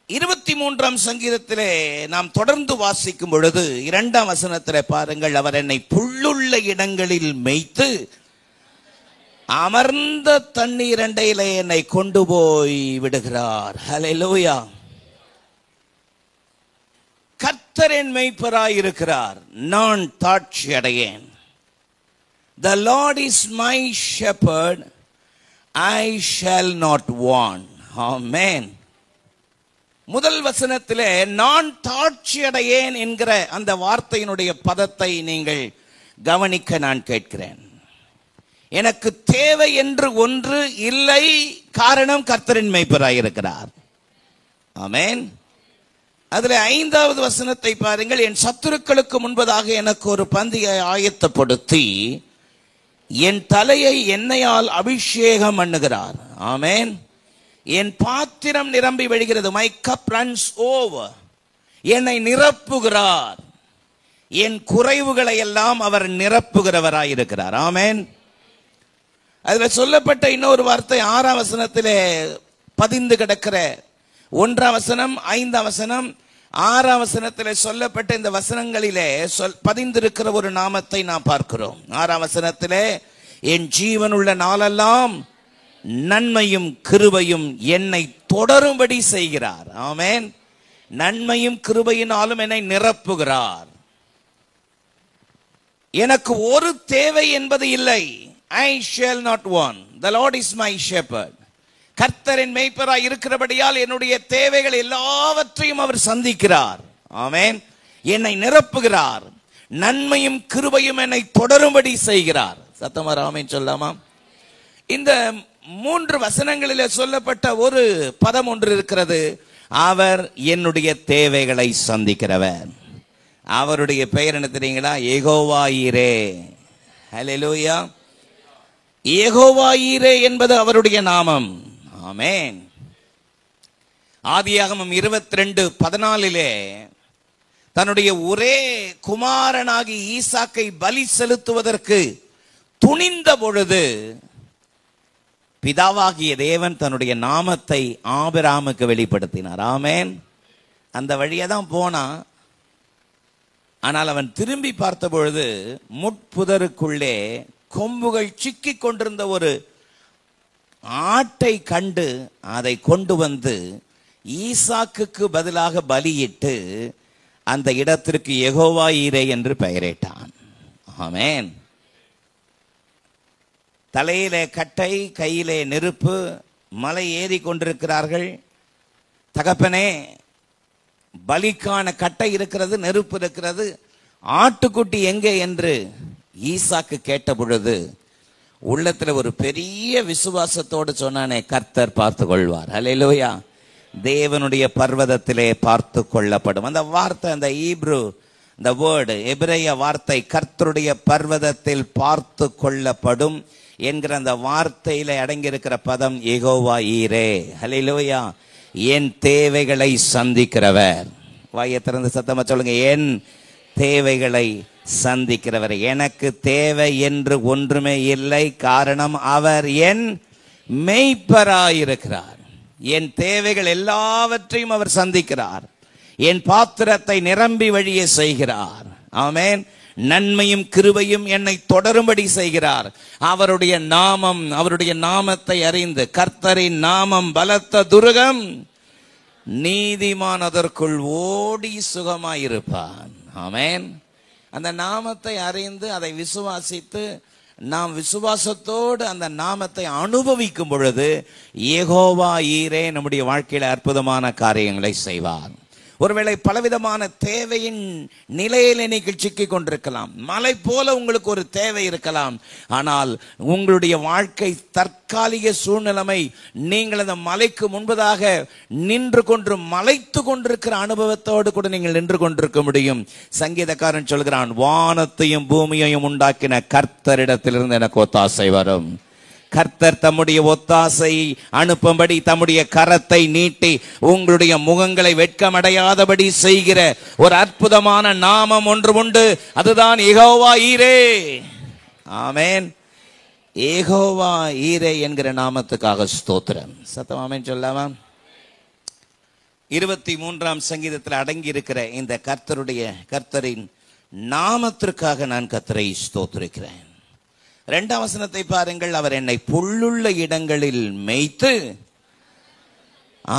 [SPEAKER 2] 23ஆம் சங்கீதத்திலே நாம் தொடர்ந்து வாசிக்கும் பொழுது 2ஆம் வசனத்திலே பாருங்கள், அவர் என்னை புல்லுள்ள இடங்களில் மேய்த்து அமர்ந்த தண்ணீர் அண்டையிலே என்னை கொண்டு போய் விடுகிறார். ஹல்லேலூயா. கர்த்தர் என் மேய்ப்பராய் இருக்கிறார், நான் தாட்சி அடையேன். The Lord is my shepherd, I shall not want. Amen. முதல் வசனத்திலே நான் தாட்சி அடையேன் என்கிற அந்த வார்த்தையினுடைய பதத்தை நீங்கள் கவனிக்க நான் கேட்கிறேன். எனக்கு தேவை என்று ஒன்று இல்லை, காரணம் கர்த்தரின் மேய்ப்பராய் இருக்கிறார். ஆமென். அதுல 5வது வசனத்தை பாருங்கள், என் சத்துருக்களுக்கு முன்பதாக எனக்கு ஒரு பந்தியை ஆயத்தப்படுத்தி என் தலையை எண்ணெயால் அபிஷேகம் பண்ணுகிறார். ஆமென். என் பாத்திரம் நிரம்பி வழிகிறது, மை கப் ரன்ஸ் ஓவர். என்னை நிரப்புகிறார், என் குறைவுகளை எல்லாம் அவர் நிரப்புகிறவராயிருக்கிறார். ஆமென். அதுல சொல்லப்பட்ட இன்னொரு வார்த்தை 6ஆம் வசனத்திலே பதிந்து கிடக்கிற 1ஆம் வசனம், 5ஆம் வசனம், 6ஆம் வசனத்திலே சொல்லப்பட்ட இந்த வசனங்களிலே பதிந்திருக்கிற ஒரு நாமத்தை நாம் பார்க்கிறோம். 6ஆம் வசனத்திலே என் ஜீவனுள்ள நாளெல்லாம் நன்மையும் கிருபையும் என்னை தொடரும்படி செய்கிறார். ஆமென். நன்மையும் கிருபையினாலும் என்னை நிரப்புகிறார். எனக்கு ஒரு தேவை என்பது இல்லை. I shall not want. The Lord is my shepherd. கர்த்தரின் மேய்ப்பராய் இருக்கிறபடியால் என்னுடைய தேவைகள் எல்லாவற்றையும் அவர் சந்திக்கிறார். ஆமென். என்னை நிரப்புகிறார், நன்மையும் கிருபையும் என்னை தொடரும்படி செய்கிறார். சத்தமா ஆமென் சொல்லாமா? இந்த 3 வசனங்களிலே சொல்லப்பட்ட ஒரு பதம் ஒன்று இருக்கிறது, அவர் என்னுடைய தேவைகளை சந்திக்கிறவர். அவருடைய பெயர் என்ன தெரியுங்களா? யெகோவா ஈரே. ஹல்லேலூயா. யெகோவா ஈரே என்பது அவருடைய நாமம். ஆமென். ஆதியாகமம் 22:14 தன்னுடைய ஒரே குமாரனாகி ஈசாக்கை பலி செலுத்துவதற்கு துணிந்த பொழுது பிதாவாகிய தேவன் தன்னுடைய நாமத்தை ஆபிரகாமுக்கு வெளிப்படுத்தினார். ஆமென். அந்த வழியா தான் போனான். ஆனால் அவன் திரும்பி பார்த்த பொழுது முட்புதருக்குள்ளே கொம்புகள் சிக்கி கொண்டிருந்த ஒரு ஆட்டை கண்டு அதை கொண்டு வந்து ஈசாக்குக்கு பதிலாக பலியிட்டு அந்த இடத்திற்கு யெகோவா ஈரே என்று பெயரிட்டான். ஆமென். தலையிலே கட்டை, கையிலே நெருப்பு, மலை ஏறி கொண்டிருக்கிறார்கள். தகப்பனே, பலிக்கான கட்டை இருக்கிறது, நெருப்பு இருக்கிறது, ஆட்டுக்குட்டி எங்கே என்று ஈசாக்கு கேட்ட பொழுது உள்ளத்துல ஒரு பெரிய விசுவாசத்தோடு சொன்னானே, கர்த்தர் பார்த்து கொள்வார். ஹல்லேலூயா. தேவனுடைய பர்வதத்திலே பார்த்து கொள்ளப்படும். அந்த வார்த்தை, அந்த ஹீப்ரு, இந்த வேர்டு, எபிரேய வார்த்தை, கர்த்தருடைய பர்வதத்தில் பார்த்து கொள்ளப்படும் என்கிற அந்த வார்த்தையில அடங்கியிருக்கிற பதம் யெகோவா ஈரே. ஹல்லேலூயா. என் தேவைகளை சந்திக்கிறவர். வாயை திறந்து சத்தமா சொல்லுங்க, என் தேவைகளை சந்திக்கிறவர். எனக்கு தேவை என்று ஒன்றுமே இல்லை, காரணம் அவர் என் மேய்ப்பராயிருக்கிறார். என் தேவைகள் எல்லாவற்றையும் அவர் சந்திக்கிறார். என் பாத்திரத்தை நிரம்பி வழியே செய்கிறார். ஆமென். நன்மையும் கிருபையும் என்னை தொடரும்படி செய்கிறார். அவருடைய நாமம், அவருடைய நாமத்தை அறிந்து, கர்த்தரின் நாமம் பலத்த துருகம், நீதிமான் அதற்குள் ஓடி சுகமாயிருப்பான். ஆமென். அந்த நாமத்தை அறிந்து அதை விசுவாசித்து நாம் விசுவாசத்தோடு அந்த நாமத்தை அனுபவிக்கும் பொழுது யெகோவா ஈரே நம்முடைய வாழ்க்கையில அற்புதமான காரியங்களை செய்வார். ஒருவேளை பலவிதமான தேவையின் நிலையில நீங்கள் சிக்கிக் கொண்டிருக்கலாம். மலை போல உங்களுக்கு ஒரு தேவை இருக்கலாம். ஆனால் உங்களுடைய வாழ்க்கை தற்காலிக சூழ்நிலைமை, நீங்கள் அந்த மலைக்கு முன்பதாக நின்று கொண்டு மலைத்து கொண்டிருக்கிற அனுபவத்தோடு கூட நீங்கள் நின்று கொண்டிருக்க முடியும். சங்கீதக்காரன் சொல்கிறான், வானத்தையும் பூமியையும் உண்டாக்கின கர்த்தரிடத்திலிருந்து எனக்கு ஒத்தாசை வரும். கர்த்தர் தம்முடைய ஒத்தாசை அனுப்பும்படி தம்முடைய கரத்தை நீட்டி உங்களுடைய முகங்களை வெட்கமடையாதபடி செய்கிற ஒரு அற்புதமான நாமம் ஒன்று உண்டு. அதுதான் யெகோவா ஈரே. ஆமென். யெகோவா ஈரே என்கிற நாமத்துக்காக ஸ்தோத்திரம். சத்தம் ஆமென் சொல்லாமா? 23ஆம் சங்கீதத்தில் அடங்கி இருக்கிற இந்த கர்த்தரின் நாமத்திற்காக நான் கர்த்தரை ஸ்தோத்திரிக்கிறேன். 2ஆம் வசனத்தை பாருங்கள். அவர் என்னை புல்லுள்ள இடங்களில் மேய்த்து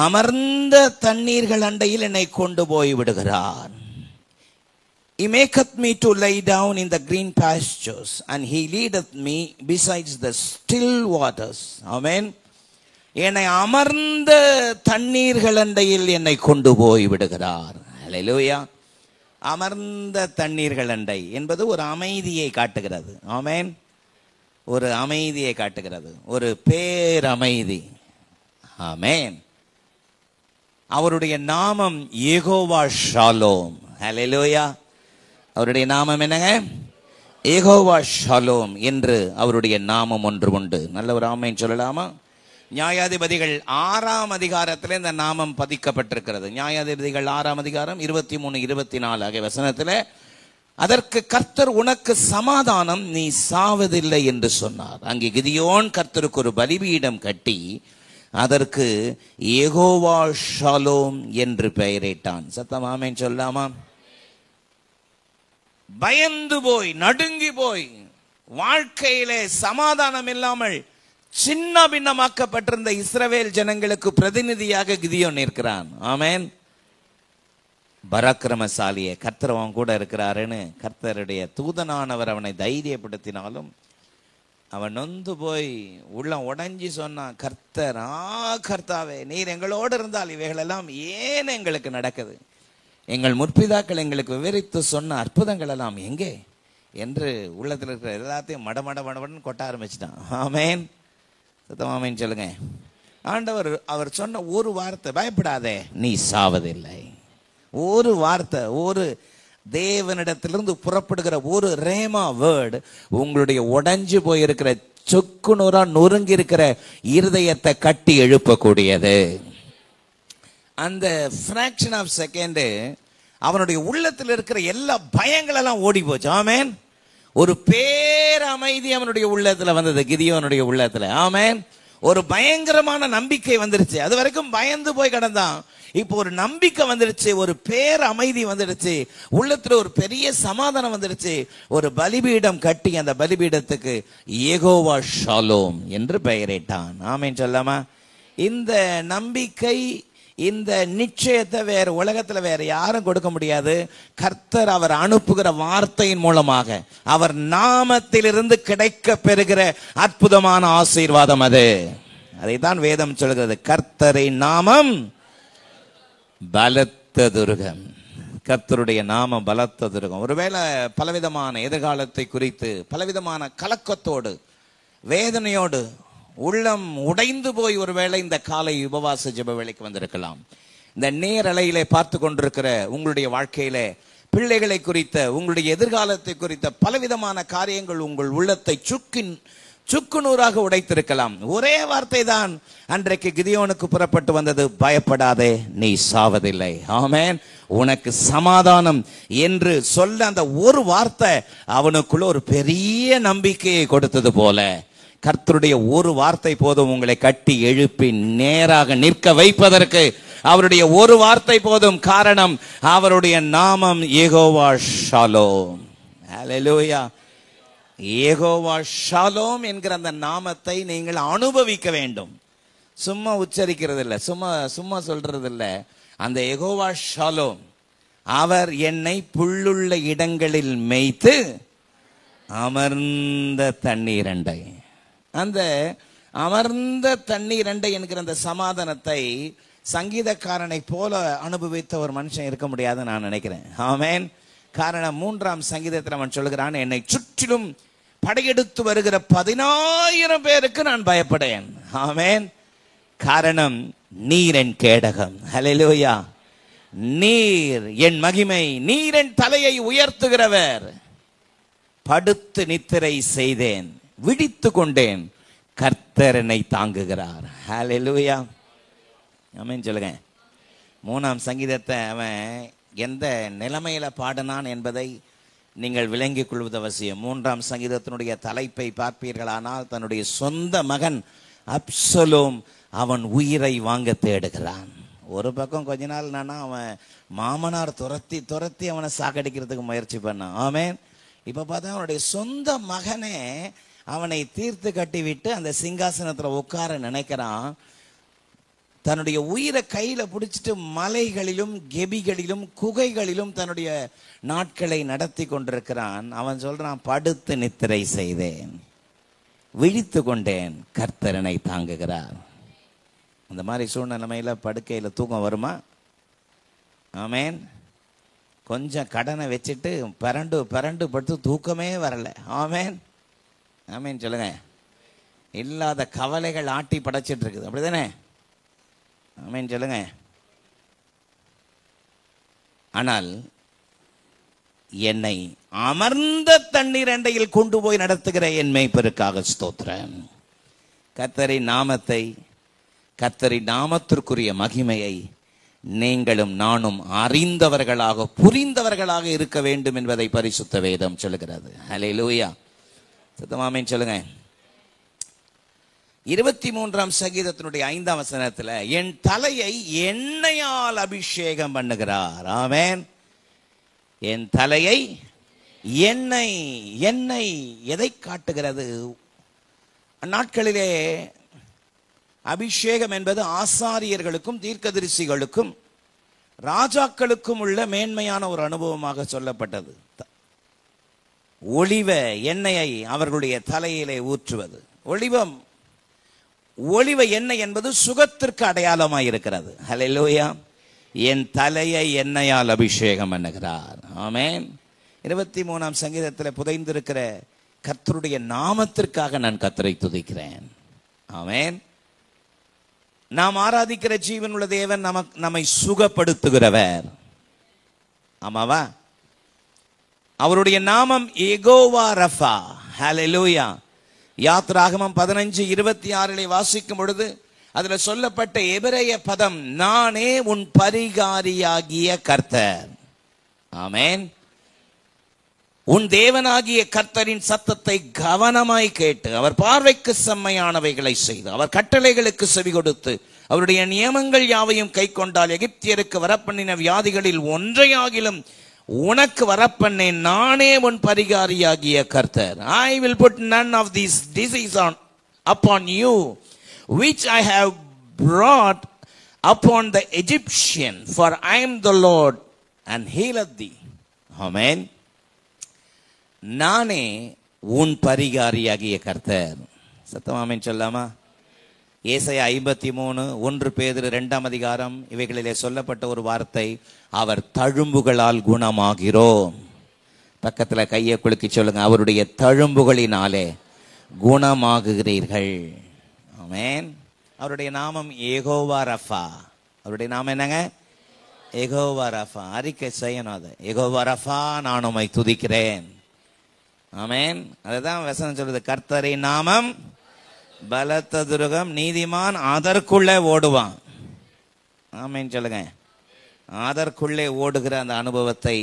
[SPEAKER 2] அமர்ந்த தண்ணீர்கள் அண்டையில் என்னை கொண்டு போய் விடுகிறார். He maketh me to lie down in the green pastures, and he leadeth me besides the still waters. Amen. என்னை அமர்ந்த தண்ணீர்கள் அண்டையில் என்னை கொண்டு போய் விடுகிறார். ஹல்லேலூயா. அமர்ந்த தண்ணீர்கள் அண்டை என்பது ஒரு அமைதியை காட்டுகிறது. ஆமென். ஒரு அமைதியை காட்டுகிறது, ஒரு பேரமைதி. ஆமென். அவருடைய நாமம் யெகோவா ஷாலோம். ஹல்லேலூயா. அவருடைய நாமம் என்னங்க? யெகோவா ஷாலோம் என்று அவருடைய நாமம் ஒன்று உண்டு. நல்ல ஒரு ஆமென் சொல்லலாமா? நியாயாதிபதிகள் 6ஆம் அதிகாரத்தில் இந்த நாமம் பதிக்கப்பட்டிருக்கிறது. நியாயாதிபதிகள் 6ஆம் அதிகாரம் 23, 24 ஆகிய வசனத்தில், அதற்கு கர்த்தர் உனக்கு சமாதானம், நீ சாவதில்லை என்று சொன்னார். அங்கே கிதியோன் கர்த்தருக்கு ஒரு பலிபீடம் கட்டி அதற்கு யெகோவா ஷாலோம் என்று பெயரிட்டான். சத்தம் ஆமென் சொல்லாமா? பயந்து போய் நடுங்கி போய் வாழ்க்கையிலே சமாதானம் இல்லாமல் சின்ன பின்னமாக்கப்பட்டிருந்த இஸ்ரவேல் ஜனங்களுக்கு பிரதிநிதியாக கிதியோன் இருக்கிறான். ஆமென். பராக்கிரமசாலியே, கர்த்தர் அவன் கூட இருக்கிறாருன்னு கர்த்தருடைய தூதனானவர் அவனை தைரியப்படுத்தினாலும் அவன் நொந்து போய் உள்ளம் உடைஞ்சி சொன்னான், கர்த்தாவே, நீர் எங்களோடு இருந்தால் இவைகளெல்லாம் ஏன் எங்களுக்கு நடக்குது? எங்கள் முற்பிதாக்கள் எங்களுக்கு விவரித்து சொன்ன அற்புதங்கள் எல்லாம் எங்கே என்று உள்ளத்தில் இருக்கிற எல்லாத்தையும் மடமடன்னு கொட்ட ஆரம்பிச்சிட்டான். ஆமென். சுத்தம் ஆமென் சொல்லுங்க. ஆண்டவர் அவர் சொன்ன ஒரு வார்த்தை, பயப்படாதே, நீ சாவதில்லை. ஒரு வார்த்தை, ஒரு தேவனிடத்திலிருந்து புறப்படுகிற ஒரு ரேமா வேர்டு உங்களுடைய உடைஞ்சு போயிருக்கிற சொக்குநூறா நொறுங்கி இருக்கிற இருதயத்தை கட்டி எழுப்பக்கூடியது. அந்த ஃபிராக்ஷன் ஆஃப் செகண்ட் அவனுடைய உள்ளத்தில் இருக்கிற எல்லா பயங்கள் எல்லாம் ஓடி போச்சு. ஆமென். ஒரு பேரமைதி அவனுடைய உள்ளத்துல வந்தது, கிதியோனுடைய உள்ளத்துல. ஆமென். ஒரு பயங்கரமான நம்பிக்கை வந்துருச்சு. அது வரைக்கும் பயந்து போய் கிடந்தான். இப்போ ஒரு நம்பிக்கை வந்துடுச்சு, ஒரு பேர் அமைதி வந்துடுச்சு, உள்ளத்துல ஒரு பெரிய சமாதானம் வந்துடுச்சு. ஒரு பலிபீடம் கட்டி அந்த பலிபீடத்துக்கு யெகோவா ஷாலோம் என்று பெயரிட்டான். ஆமென் சொல்லாமா? இந்த நம்பிக்கை, இந்த நிச்சயத்தை வேற உலகத்துல வேற யாரும் கொடுக்க முடியாது. கர்த்தர் அவர் அனுப்புகிற வார்த்தையின் மூலமாக, அவர் நாமத்திலிருந்து கிடைக்க பெறுகிற அற்புதமான ஆசீர்வாதம் அது. அதைத்தான் வேதம் சொல்கிறது, கர்த்தரின் நாமம் பலத்த துருகம். கர்த்தருடைய நாமம் பலத்த துருகம். ஒருவேளை பலவிதமான எதிர்காலத்தை குறித்து பலவிதமான கலக்கத்தோடு வேதனையோடு உள்ளம் உடைந்து போய் ஒருவேளை இந்த காலை உபவாச ஜெப வேளைக்கு வந்திருக்கலாம். இந்த நேரலையிலே பார்த்து கொண்டிருக்கிற உங்களுடைய வாழ்க்கையிலே பிள்ளைகளை குறித்த, உங்களுடைய எதிர்காலத்தை குறித்த பலவிதமான காரியங்கள் உங்கள் உள்ளத்தை சுக்குநூறாக உடைத்திருக்கலாம். ஒரே வார்த்தை தான் அன்றைக்கு கிதியோனுக்கு புறப்பட்டு வந்தது, பயப்படாதே, நீ சாவதில்லை. ஆமென். உனக்கு சமாதானம் என்று சொல்ல அந்த ஒரு வார்த்தை அவனுக்குள்ள ஒரு பெரிய நம்பிக்கையை கொடுத்தது போல, கர்த்தருடைய ஒரு வார்த்தை போதும் உங்களை கட்டி எழுப்பி நேராக நிற்க வைப்பதற்கு. அவருடைய ஒரு வார்த்தை போதும். காரணம், அவருடைய நாமம் யெகோவா ஷாலோம். ஹல்லேலூயா. யெகோவா ஷாலோம் என்கிற அந்த நாமத்தை நீங்கள் அனுபவிக்க வேண்டும். சும்மா உச்சரிக்கிறது இல்லை, சும்மா சொல்றது இல்லை. அந்த யெகோவா ஷாலோம், அவர் என்னை புல்லுள்ள இடங்களில் மேய்த்து அமர்ந்த தண்ணீரண்டை, அந்த அமர்ந்த தண்ணீரண்டை என்கிற அந்த சமாதானத்தை சங்கீதக்காரனை போல அனுபவித்த ஒரு மனுஷன் இருக்க முடியாதுன்னு நான் நினைக்கிறேன். ஆமென். காரணம் 3ஆம் சங்கீதத்தில் அவன் சொல்கிறான், என்னை சுற்றிலும் படையெடுத்து வருகிற 10,000 பேருக்கு நான் பயப்படேன். ஆமென். காரணம் நீர் என் கேடகம். ஹல்லேலூயா. நீர் என் மகிமை, நீர் என் தலையை உயர்த்துகிறவர். படுத்து நித்திரை செய்தேன், விழித்து கொண்டேன், கர்த்தர் என்னை தாங்குகிறார். ஹல்லேலூயா. ஆமென் சொல்லுங்க. 3ஆம் சங்கீதத்தை அவன் எந்த நிலைமையில பாடினான் என்பதை நீங்கள் விளங்கிக் கொள்வது அவசியம். 3ஆம் சங்கீதத்தினுடைய தலைப்பை பார்ப்பீர்களானால், தன்னுடைய சொந்த மகன் அப்சலோம் அவன் உயிரை வாங்க தேடுகிறான். ஒரு பக்கம் கொஞ்ச நாள் அவன் மாமனார் துரத்தி துரத்தி அவனை சாக்கடிக்கிறதுக்கு முயற்சி பண்ணான். ஆமென். இப்ப பார்த்தா அவனுடைய சொந்த மகனே அவனை தீர்த்து கட்டிவிட்டு அந்த சிங்காசனத்துல உட்கார நினைக்கிறான். தன்னுடைய உயிரை கையில பிடிச்சிட்டு மலைகளிலும் கெபிகளிலும் குகைகளிலும் தன்னுடைய நாட்களை நடத்தி கொண்டிருக்கிறான். அவன் சொல்றான், படுத்து நித்திரை செய்தேன், விழித்து கொண்டேன், கர்த்தரனை தாங்குகிறார். அந்த மாதிரி சூழ்நிலைமையில படுக்கையில தூக்கம் வருமா? ஆமென். கொஞ்சம் கடனை வச்சுட்டு பரண்டு பரண்டு படுத்து தூக்கமே வரல. ஆமென். ஆமென் சொல்லுங்க. இல்லாத கவலைகள் ஆட்டி படைச்சிட்டு இருக்குது, அப்படிதானே? ஆமென் சொல்லுங்க. ஆனால் என்னை அமர்ந்த தண்ணீர் அண்டையில் கொண்டு போய் நடத்துகிற என் மேய்ப்பருக்காக ஸ்தோத்திரம். கர்த்தரின் நாமத்தை, கர்த்தரின் நாமத்திற்குரிய மகிமையை நீங்களும் நானும் அறிந்தவர்களாக புரிந்தவர்களாக இருக்க வேண்டும் என்பதை பரிசுத்த வேதம் சொல்லுகிறது. ஹல்லேலூயா. ஆமென் சொல்லுங்க. 23ஆம் சங்கீதத்தினுடைய 5ஆம் வசனத்துல என் தலையை எண்ணெயால் அபிஷேகம் பண்ணுகிறார். ஆமென். என் தலையை எண்ணெய். எண்ணெய் எதை காட்டுகிறது? அந்நாட்களிலே அபிஷேகம் என்பது ஆசாரியர்களுக்கும் தீர்க்கதரிசிகளுக்கும் ராஜாக்களுக்கும் உள்ள மேன்மையான ஒரு அனுபவமாக சொல்லப்பட்டது. ஒலிவ எண்ணெயை அவர்களுடைய தலையிலே ஊற்றுவது. ஒலிவ எண்ணெய் என்பது சுகத்திற்கு அடையாளமாய் இருக்கிறது. ஹல்லேலூயா. என் தலையை எண்ணெயால் அபிஷேகம் பண்ணுகிறார். ஆமென். 23ஆம் சங்கீதத்தில் புதைந்திருக்கிற கர்த்தருடைய நாமத்திற்காக நான் கர்த்தரை துதிக்கிறேன். ஆமென். நாம் ஆராதிக்கிற ஜீவனுள்ள தேவன் நம்மை சுகப்படுத்துகிறவர். ஆமாவா? அவருடைய நாமம் யெகோவா ரஃபா. ஹல்லேலூயா. யாத்ராகமம் 15:26 வாசிக்கும் பொழுது அதுல சொல்லப்பட்ட எபிரேய பதம் நானே உன் பரிகாரியாகிய கர்த்தர். ஆமென். உன் தேவனாகிய கர்த்தரின் சத்தத்தை கவனமாய் கேட்டு அவர் பார்வைக்கு செம்மையானவைகளை செய்து அவர் கட்டளைகளுக்கு செவி கொடுத்து அவருடைய நியமங்கள் யாவையும் கை கொண்டால் எகிப்தியருக்கு வரப்பண்ணின வியாதிகளில் ஒன்றையாகிலும் உனக்கு வரப்பண்ணேன். நானே உன் பரிகாரியாகிய கர்த்தர். I will put none of these disease upon you which I have brought upon the Egyptian, for I am the Lord and healeth thee. Amen. நானே உன் பரிகாரியாகிய கர்த்தர். சத்தமா ஆமென் சொல்லாமா? ஏசாயா 53, 1 பேதுரு 2ஆம் அதிகாரம் இவைகளிலே சொல்லப்பட்ட ஒரு வார்த்தை, அவர் தழும்புகளால் குணமாகிறோம். பக்கத்துல கையை குலுக்கி சொல்லுங்க, அவருடைய தழும்புகளினாலே குணமாகுகிறீர்கள். ஆமென். அவருடைய நாமம் யெகோவா ரஃபா. அவருடைய நாமம் என்னங்க? யெகோவா ரஃபா. அறிக்கை செய்யணும் அது. யெகோவா ரஃபா, நான் உம்மை துதிக்கிறேன். ஆமென். அதுதான் வசனம் சொல்லுது, கர்த்தரின் நாமம் பலத்த துருகம், நீதிமான் அதற்குள்ளே ஓடுவான். ஆமென் சொல்லுங்க. அதற்குள்ளே ஓடுகிற அந்த அனுபவத்தை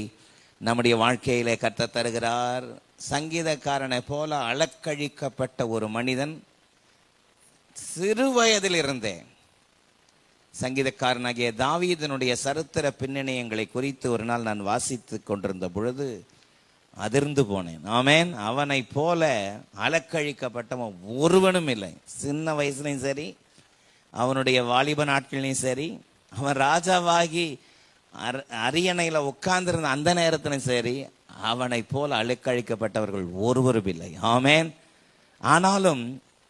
[SPEAKER 2] நம்முடைய வாழ்க்கையிலே கர்த்தர் தருகிறார். சங்கீதக்காரனை போல அலக்கழிக்கப்பட்ட ஒரு மனிதன் சிறு வயதிலிருந்தே சங்கீதக்காரனாகிய தாவீதனுடைய சரித்திர பின்னணியங்களை குறித்து ஒரு நாள் நான் வாசித்துக் கொண்டிருந்த பொழுது அதிர்ந்து போனேன். ஆமென். அவனை போல அலக்கழிக்கப்பட்டவன் ஒருவனும் இல்லை. சின்ன வயசுலையும் சரி, அவனுடைய வாலிப நாட்களையும் சரி, அவன் ராஜாவாகி அரியணையில உட்கார்ந்திருந்த அந்த நேரத்திலும் சரி, அவனை போல அலக்கழிக்கப்பட்டவர்கள் ஒருவரும் இல்லை. ஆமென். ஆனாலும்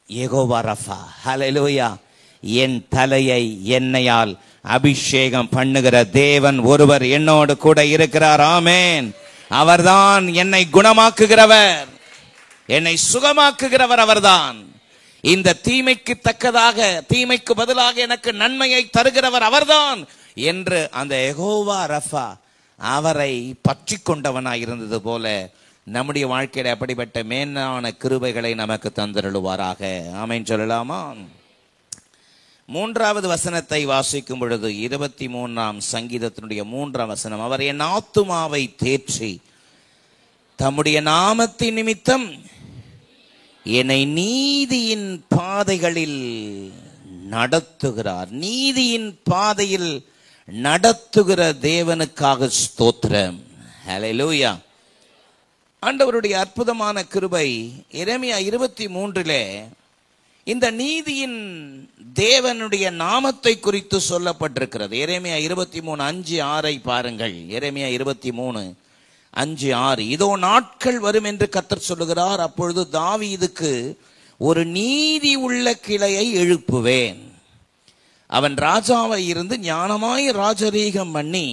[SPEAKER 2] யெகோவா ரஃபா, ஹல்லேலூயா, என் தலையை எண்ணெயால் அபிஷேகம் பண்ணுகிற தேவன் ஒருவர் என்னோடு கூட இருக்கிறார். ஆமென். அவர்தான் என்னை குணமாக்குகிறவர், என்னை சுகமாக்குகிறவர் அவர்தான். இந்த தீமைக்கு தக்கதாக, தீமைக்கு பதிலாக எனக்கு நன்மையை தருகிறவர் அவர்தான் என்று அந்த யெகோவா ரஃபா அவரை பற்றி கொண்டவனாய் இருந்தது போல நம்முடைய வாழ்க்கையில அப்படிப்பட்ட மேலான கிருபைகளை நமக்கு தந்தருளுவாராக. ஆமென் சொல்லலாமா? 3வது வசனத்தை வாசிக்கும் பொழுது 23ஆம் சங்கீதத்தினுடைய 3ஆம் வசனம், அவர் என் ஆத்துமாவை தேற்றி தம்முடைய நாமத்தின் நிமித்தம் என்னை நீதியின் பாதைகளில் நடத்துகிறார். நீதியின் பாதையில் நடத்துகிற தேவனுக்காக ஸ்தோத்திரம். ஹல்லேலூயா. ஆண்டவருடைய அற்புதமான கிருபை. எரேமியா 23 இந்த நீதியின் தேவனுடைய நாமத்தை குறித்து சொல்லப்பட்டிருக்கிறது. எரேமியா 23:5-6 பாருங்கள். எரேமியா 23:5-6, இதோ நாட்கள் வரும் என்று கர்த்தர் சொல்லுகிறார், அப்பொழுது தாவீதுக்கு ஒரு நீதி உள்ள கிளையை எழுப்புவேன். அவன் ராஜாவை இருந்து ஞானமாய் ராஜரீகம் பண்ணி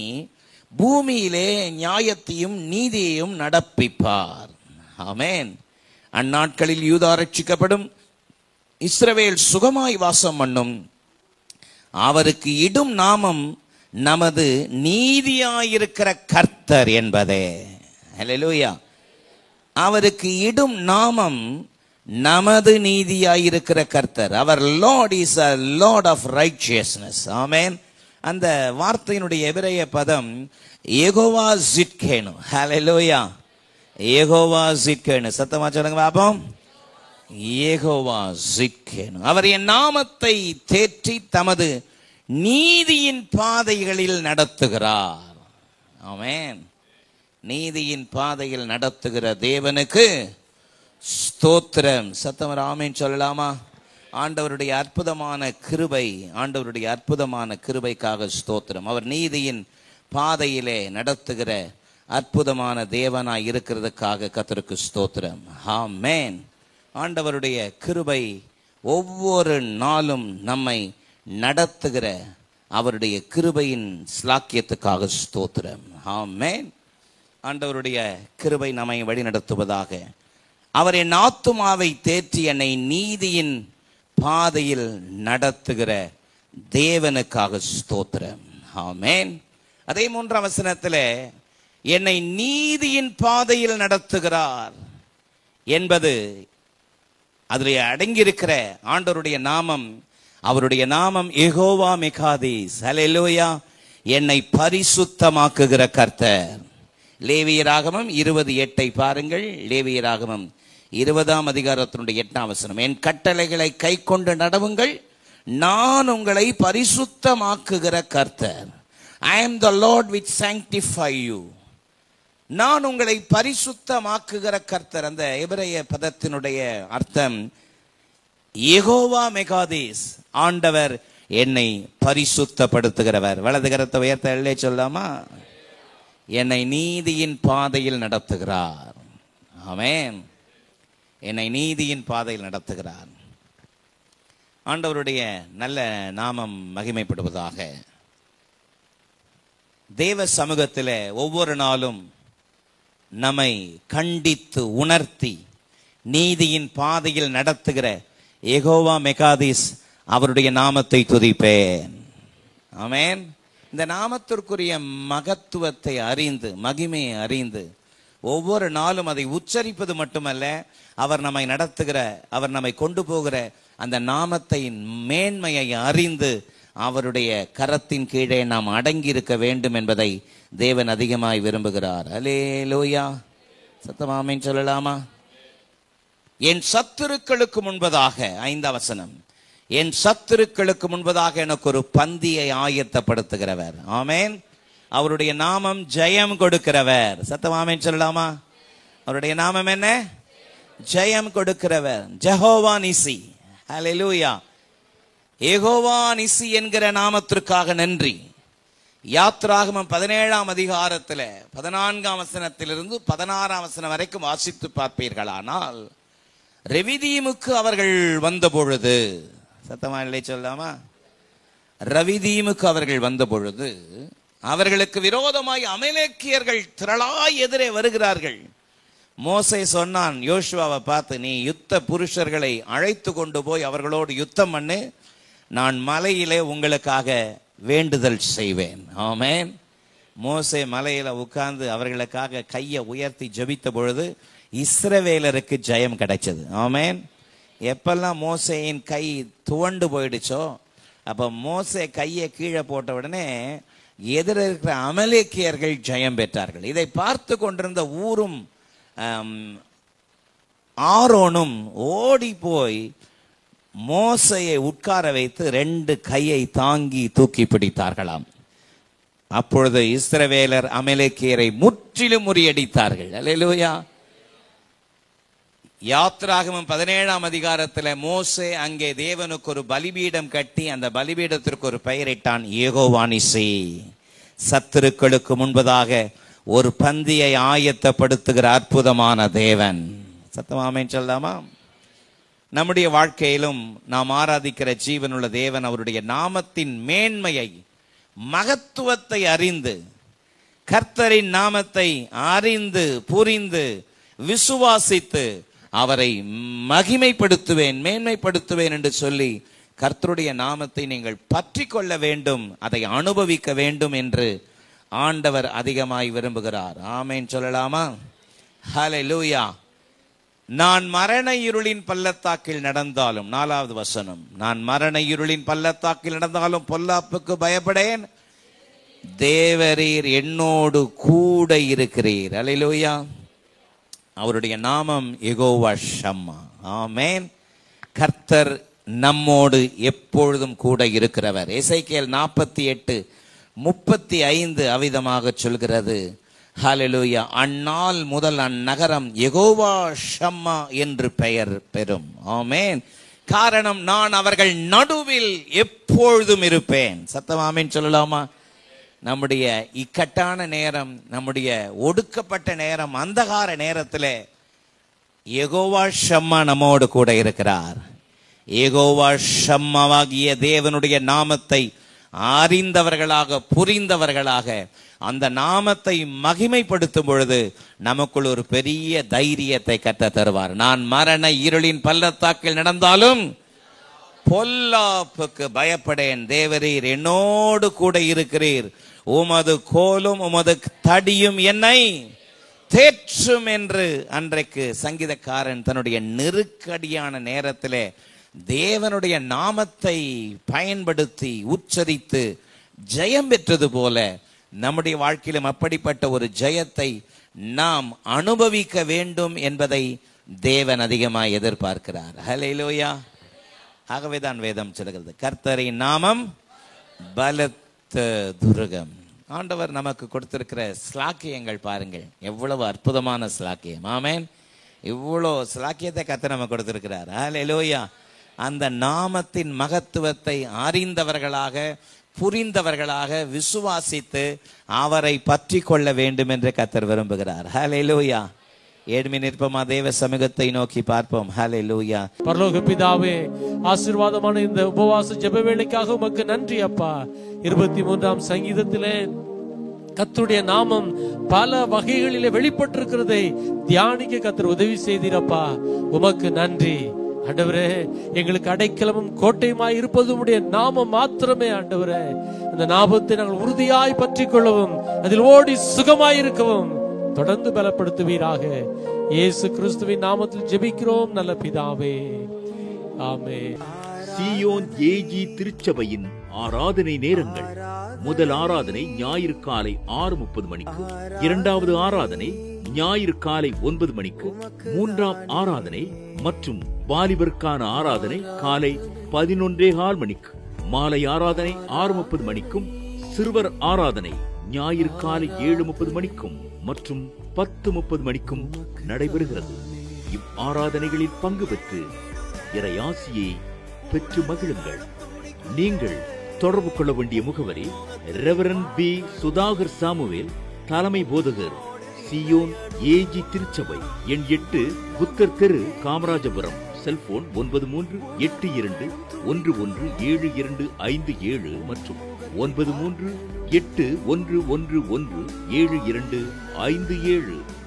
[SPEAKER 2] பூமியிலே நியாயத்தையும் நீதியையும் நடப்பிப்பார். ஆமென். அந்நாட்களில் யூதா ரட்சிக்கப்படும், இஸ்ரவேல் சுகமாய் வாசம் பண்ணும். அவருக்கு இடும் நாமம் நமது நீதியாயிருக்கிற கர்த்தர் என்பதே. ஹல்லேலூயா. அவருக்கு இடும் நாமம் நமது நீதியாயிருக்கிற கர்த்தர். அவர் lord is a lord of righteousness. ஆமென். அந்த வார்த்தையினுடைய எபிரேய பதம் யெகோவா ஜிட்கேனு. ஹல்லேலூயா. யெகோவா ஜிட்கேனு. சத்தமா சொல்லுங்க பாப்போம். யெகோவா ஜிட்கேனு. அவர் என் நாமத்தை தேற்றி தமது நீதியின் பாதைகளில் நடத்துகிறார். ஆமென். நீதியின் பாதையில் நடத்துகிற தேவனுக்கு ஸ்தோத்திரம். சத்தம் ஆமென் சொல்லலாமா? ஆண்டவருடைய அற்புதமான கிருபை, ஆண்டவருடைய அற்புதமான கிருபைக்காக ஸ்தோத்திரம். அவர் நீதியின் பாதையிலே நடத்துகிற அற்புதமான தேவனாய் இருக்கிறதுக்காக கர்த்தருக்கு ஸ்தோத்திரம். ஆமென். ஆண்டவருடைய கிருபை ஒவ்வொரு நாளும் நம்மை நடத்துகிற அவருடைய கிருபையின் ஸ்லாக்கியத்துக்காக ஸ்தோத்திரம். ஆமென். ஆண்டவருடைய கிருபை நம்மை வழி நடத்துவதாக. அவர் என் ஆத்துமாவை தேற்றி என்னை நீதியின் பாதையில் நடத்துகிற தேவனுக்காக ஸ்தோத்திரம். ஆமென். அதே 3ஆம் வசனத்தில் என்னை நீதியின் பாதையில் நடத்துகிறார் என்பது அதில் அடங்கியிருக்கிற ஆண்டவருடைய நாமம். அவருடைய நாமம் யெகோவா மெகாதீஸ். ஹல்லேலூயா. என்னை பரிசுத்தமாக்குகிற கர்த்தர். லேவியராகமம் 20:8 பாருங்கள். லேவியராகமம் 20ஆம் அதிகாரத்தினுடைய 8ஆம் வசனம், என் கட்டளைகளை கை கொண்டு நடவுங்கள், நான் உங்களை பரிசுத்தமாக்குகிற கர்த்தர். I am the Lord which sanctify you. நான் உங்களை பரிசுத்தமாக்குகிற கர்த்தர். அந்த எபிரேய பதத்தினுடைய அர்த்தம் யெகோவா மெகாதீஸ். ஆண்டவர் என்னை பரிசுத்தப்படுத்துகிறவர். வலது கரத்தை உயர்த்த சொல்லாமா? என்னை நீதியின் பாதையில் நடத்துகிறார். ஆமென். என்னை நீதியின் பாதையில் நடத்துகிறார். ஆண்டவருடைய நல்ல நாமம் மகிமைப்படுவதாக. தேவ சமூகத்தில் ஒவ்வொரு நாளும் நம்மை கண்டித்து உணர்த்தி நீதியின் பாதையில் நடத்துகிற யெகோவா மெகாதீஸ் அவருடைய நாமத்தை துதிப்பேன். ஆமென். இந்த நாமத்திற்குரிய மகத்துவத்தை அறிந்து, மகிமையை அறிந்து, ஒவ்வொரு நாளும் அதை உச்சரிப்பது மட்டுமல்ல, அவர் நம்மை நடத்துகிற, அவர் நம்மை கொண்டு போகிற அந்த நாமத்தின் மேன்மையை அறிந்து அவருடைய கரத்தின் கீழே நாம் அடங்கி இருக்க வேண்டும் என்பதை தேவன் அதிகமாய் விரும்புகிறார். அல்லேலூயா. சத்தமா ஆமென் சொல்லலாமா? என் சத்துருக்களுக்கு முன்பதாக, 5ஆம் வசனம், என் சத்துருக்களுக்கு முன்பதாக எனக்கு ஒரு பந்தியை ஆயத்தப்படுத்துகிறவர். ஆமென். அவருடைய நாமம் ஜெயம் கொடுக்கிறவர். சத்தமா ஆமென் சொல்லலாமா? அவருடைய நாமம் என்ன? ஜெயம் கொடுக்கிறவர். ஜெகோவா நிசி. ஹல்லேலூயா. யெகோவா நிசி என்கிற நாமத்திற்காக நன்றி. யாத்ராகமம் 17ஆம் அதிகாரத்தில் 14ஆம் வசனத்திலிருந்து 16ஆம் வசனம் வரைக்கும் வாசித்து பார்ப்பீர்களானால், ரெவிதீமுக்கு அவர்கள் வந்த பொழுது, சத்தமா இல்லை சொல்லாமா? ரவிதீமுக்கு அவர்கள் வந்த பொழுது அவர்களுக்கு விரோதமாய் அமலேக்கியர்கள் திரளாய் எதிரே வருகிறார்கள். மோசே சொன்னான் யோசுவாவை பார்த்து, நீ யுத்த புருஷர்களை அழைத்து கொண்டு போய் அவர்களோடு யுத்தம் பண்ணு, நான் மலையிலே உங்களுக்காக வேண்டுதல் செய்வேன். ஆமென். மோசே மலையில உட்கார்ந்து அவர்களுக்காக கையை உயர்த்தி ஜெபித்த பொழுது இஸ்ரவேலருக்கு ஜெயம் கிடைச்சது. ஆமென். எப்பெல்லாம் மோசேயின் கை துவண்டு போயிடுச்சோ அப்ப மோசே கையை கீழே போட்ட உடனே எதிர இருக்கிற அமலேக்கியர்கள் ஜெயம் பெற்றார்கள். இதை பார்த்து கொண்டிருந்த ஊரும் ஆரோனும் ஓடி போய் மோசையை உட்கார வைத்து 2 கையை தாங்கி தூக்கி பிடித்தார்களாம். அப்பொழுது இஸ்ரவேலர் அமலேக்கியரை முற்றிலும் முறியடித்தார்கள். அல்லேலூயா. யாத்ராகமம் 17ஆம் அதிகாரத்தில் மோசே அங்கே தேவனுக்கு ஒரு பலிபீடம் கட்டி அந்த பலிபீடத்திற்கு ஒரு பெயரிட்டான், யெகோவா நிசி. சத்துருக்களுக்கு முன்பதாக ஒரு பந்தியை ஆயத்தப்படுத்துகிற அற்புதமான தேவன். சத்தமாமேன் சொல்லாமா? நம்முடைய வாழ்க்கையிலும் நாம் ஆராதிக்கிற ஜீவனுள்ள தேவன் அவருடைய நாமத்தின் மேன்மையை மகத்துவத்தை அறிந்து, கர்த்தரின் நாமத்தை அறிந்து புரிந்து விசுவாசித்து அவரை மகிமைப்படுத்துவேன் மேன்மைப்படுத்துவேன் என்று சொல்லி கர்த்தருடைய நாமத்தை நீங்கள் பற்றி கொள்ள வேண்டும், அதை அனுபவிக்க வேண்டும் என்று ஆண்டவர் அதிகமாய் விரும்புகிறார். ஆமென் சொல்லலாமா? ஹல்லேலூயா. நான் மரண இருளின் பள்ளத்தாக்கில் நடந்தாலும், 4வது வசனம், நான் மரண இருளின் பள்ளத்தாக்கில் நடந்தாலும் பொல்லாப்புக்கு பயப்படேன், தேவரீர் என்னோடு கூட இருக்கிறீர். அல்லேலூயா. அவருடைய நாமம் யெகோவா ஷம்மா. ஆமென். கர்த்தர் நம்மோடு எப்பொழுதும் கூட இருக்கிறவர். எசேக்கியேல் 48:35 அவிதமாக சொல்கிறது. ஹல்லேலூயா. அந்நாள் முதல் அந்நகரம் யெகோவா ஷம்மா என்று பெயர் பெறும். ஆமென். காரணம், நான் அவர்கள் நடுவில் எப்பொழுதும் இருப்பேன். சத்தம் ஆமென் சொல்லலாமா? நம்முடைய இக்கட்டான நேரம், நம்முடைய ஒடுக்கப்பட்ட நேரம், அந்தகார நேரத்தில் யெகோவா ஷம்மா நம்மோடு கூட இருக்கிறார். யெகோவா ஷம்மாவாகிய தேவனுடைய நாமத்தை அறிந்தவர்களாக புரிந்தவர்களாக அந்த நாமத்தை மகிமைப்படுத்தும் பொழுது நமக்குள் ஒரு பெரிய தைரியத்தை கற்று தருவார். நான் மரண இருளின் பள்ளத்தாக்கில் நடந்தாலும் பொல்லாப்புக்கு பயப்படேன், தேவரீர் என்னோடு கூட இருக்கிறீர், உமது கோலும் உமது தடியும் என்னை தேற்றும் என்று அன்றைக்கு சங்கீதக்காரன் தன்னுடைய நெருக்கடியான நேரத்திலே தேவனுடைய நாமத்தை பயன்படுத்தி உச்சரித்து ஜெயம் பெற்றது போல நம்முடைய வாழ்க்கையிலும் அப்படிப்பட்ட ஒரு ஜெயத்தை நாம் அனுபவிக்க வேண்டும் என்பதை தேவன் அதிகமாக எதிர்பார்க்கிறார். ஹல்லேலூயா. ஆகவேதான் வேதம் சொல்கிறது, கர்த்தரின் நாமம் பலத்த துருகம். ஆண்டவர் நமக்கு கொடுத்திருக்கிற ஸ்லாக்கியங்கள் பாருங்கள், எவ்வளவு அற்புதமான ஸ்லாக்கியம். ஆமென். இவ்வளோ ஸ்லாக்கியத்தை கர்த்தர் நமக்கு கொடுத்திருக்கிறார். ஹல்லேலூயா. அந்த நாமத்தின் மகத்துவத்தை அறிந்தவர்களாக புரிந்தவர்களாக விசுவாசித்து அவரை பற்றி கொள்ள வேண்டும் என்று கர்த்தர் விரும்புகிறார். ஹல்லேலூயா. ஏழ்மை நிற்பமா தேவ சமூகத்தை நோக்கி பார்ப்போம். ஹல்லேலூயா.
[SPEAKER 3] பரலோக பிதாவே, ஆசீர்வாதமான இந்த உபவாச ஜெப வேளைக்காக உமக்கு நன்றி அப்பா. 23ஆம் சங்கீதத்திலே கர்த்தருடைய நாமம் பல வகைகளிலே வெளிப்பட்டிருக்கிறதை தியானிக்க கர்த்தர் உதவி செய்தீரப்பா. உமக்கு நன்றி ஆண்டவரே. எங்களுக்கு அடைக்கலமும் கோட்டையுமாய் இருப்பது உம்முடைய நாமம் மாத்திரமே ஆண்டவரே. அந்த நாமத்தை நாங்கள் உறுதியாய் பற்றி கொள்ளவும் அதில் ஓடி சுகமாய் இருக்கவும் தொடர்ந்து பலப்படுத்துவீராக. இயேசு கிறிஸ்துவின் நாமத்தில் ஜெபிக்கிறோம் நல்ல பிதாவே. ஆமென்.
[SPEAKER 4] சீயோன் ஏஜி திருச்சபையின் ஆராதனை நேரங்கள்: முதல் ஆராதனை ஞாயிறு காலை 6:30 மணிக்கு, இரண்டாவது ஆராதனை ஞாயிறு காலை 9 மணிக்கு, மூன்றாம் ஆராதனை மற்றும் வாலிபருக்கான ஆராதனை காலை 11:15 மணிக்கு, மாலை ஆராதனை 6:30 மணிக்கும், சிறுவர் ஆராதனை ஞாயிறு காலை 7:30 மணிக்கும் மற்றும் 10:30 மணிக்கும் நடைபெறுகிறது. இவ் ஆராதனைகளில் பங்கு பெற்று இறையாசியை பெற்று மகிழுங்கள். நீங்கள் தொடர்பு கொள்ள வேண்டிய முகவரி: ரெவரண்ட் பி. சுதாகர் சாமுவேல், தலைமை போதகர், சீயோன் ஏஜி திருச்சபை, எண் 8, புத்தர் தெரு, காமராஜபுரம், செல்போன் 9382117257 மற்றும் 9381117257.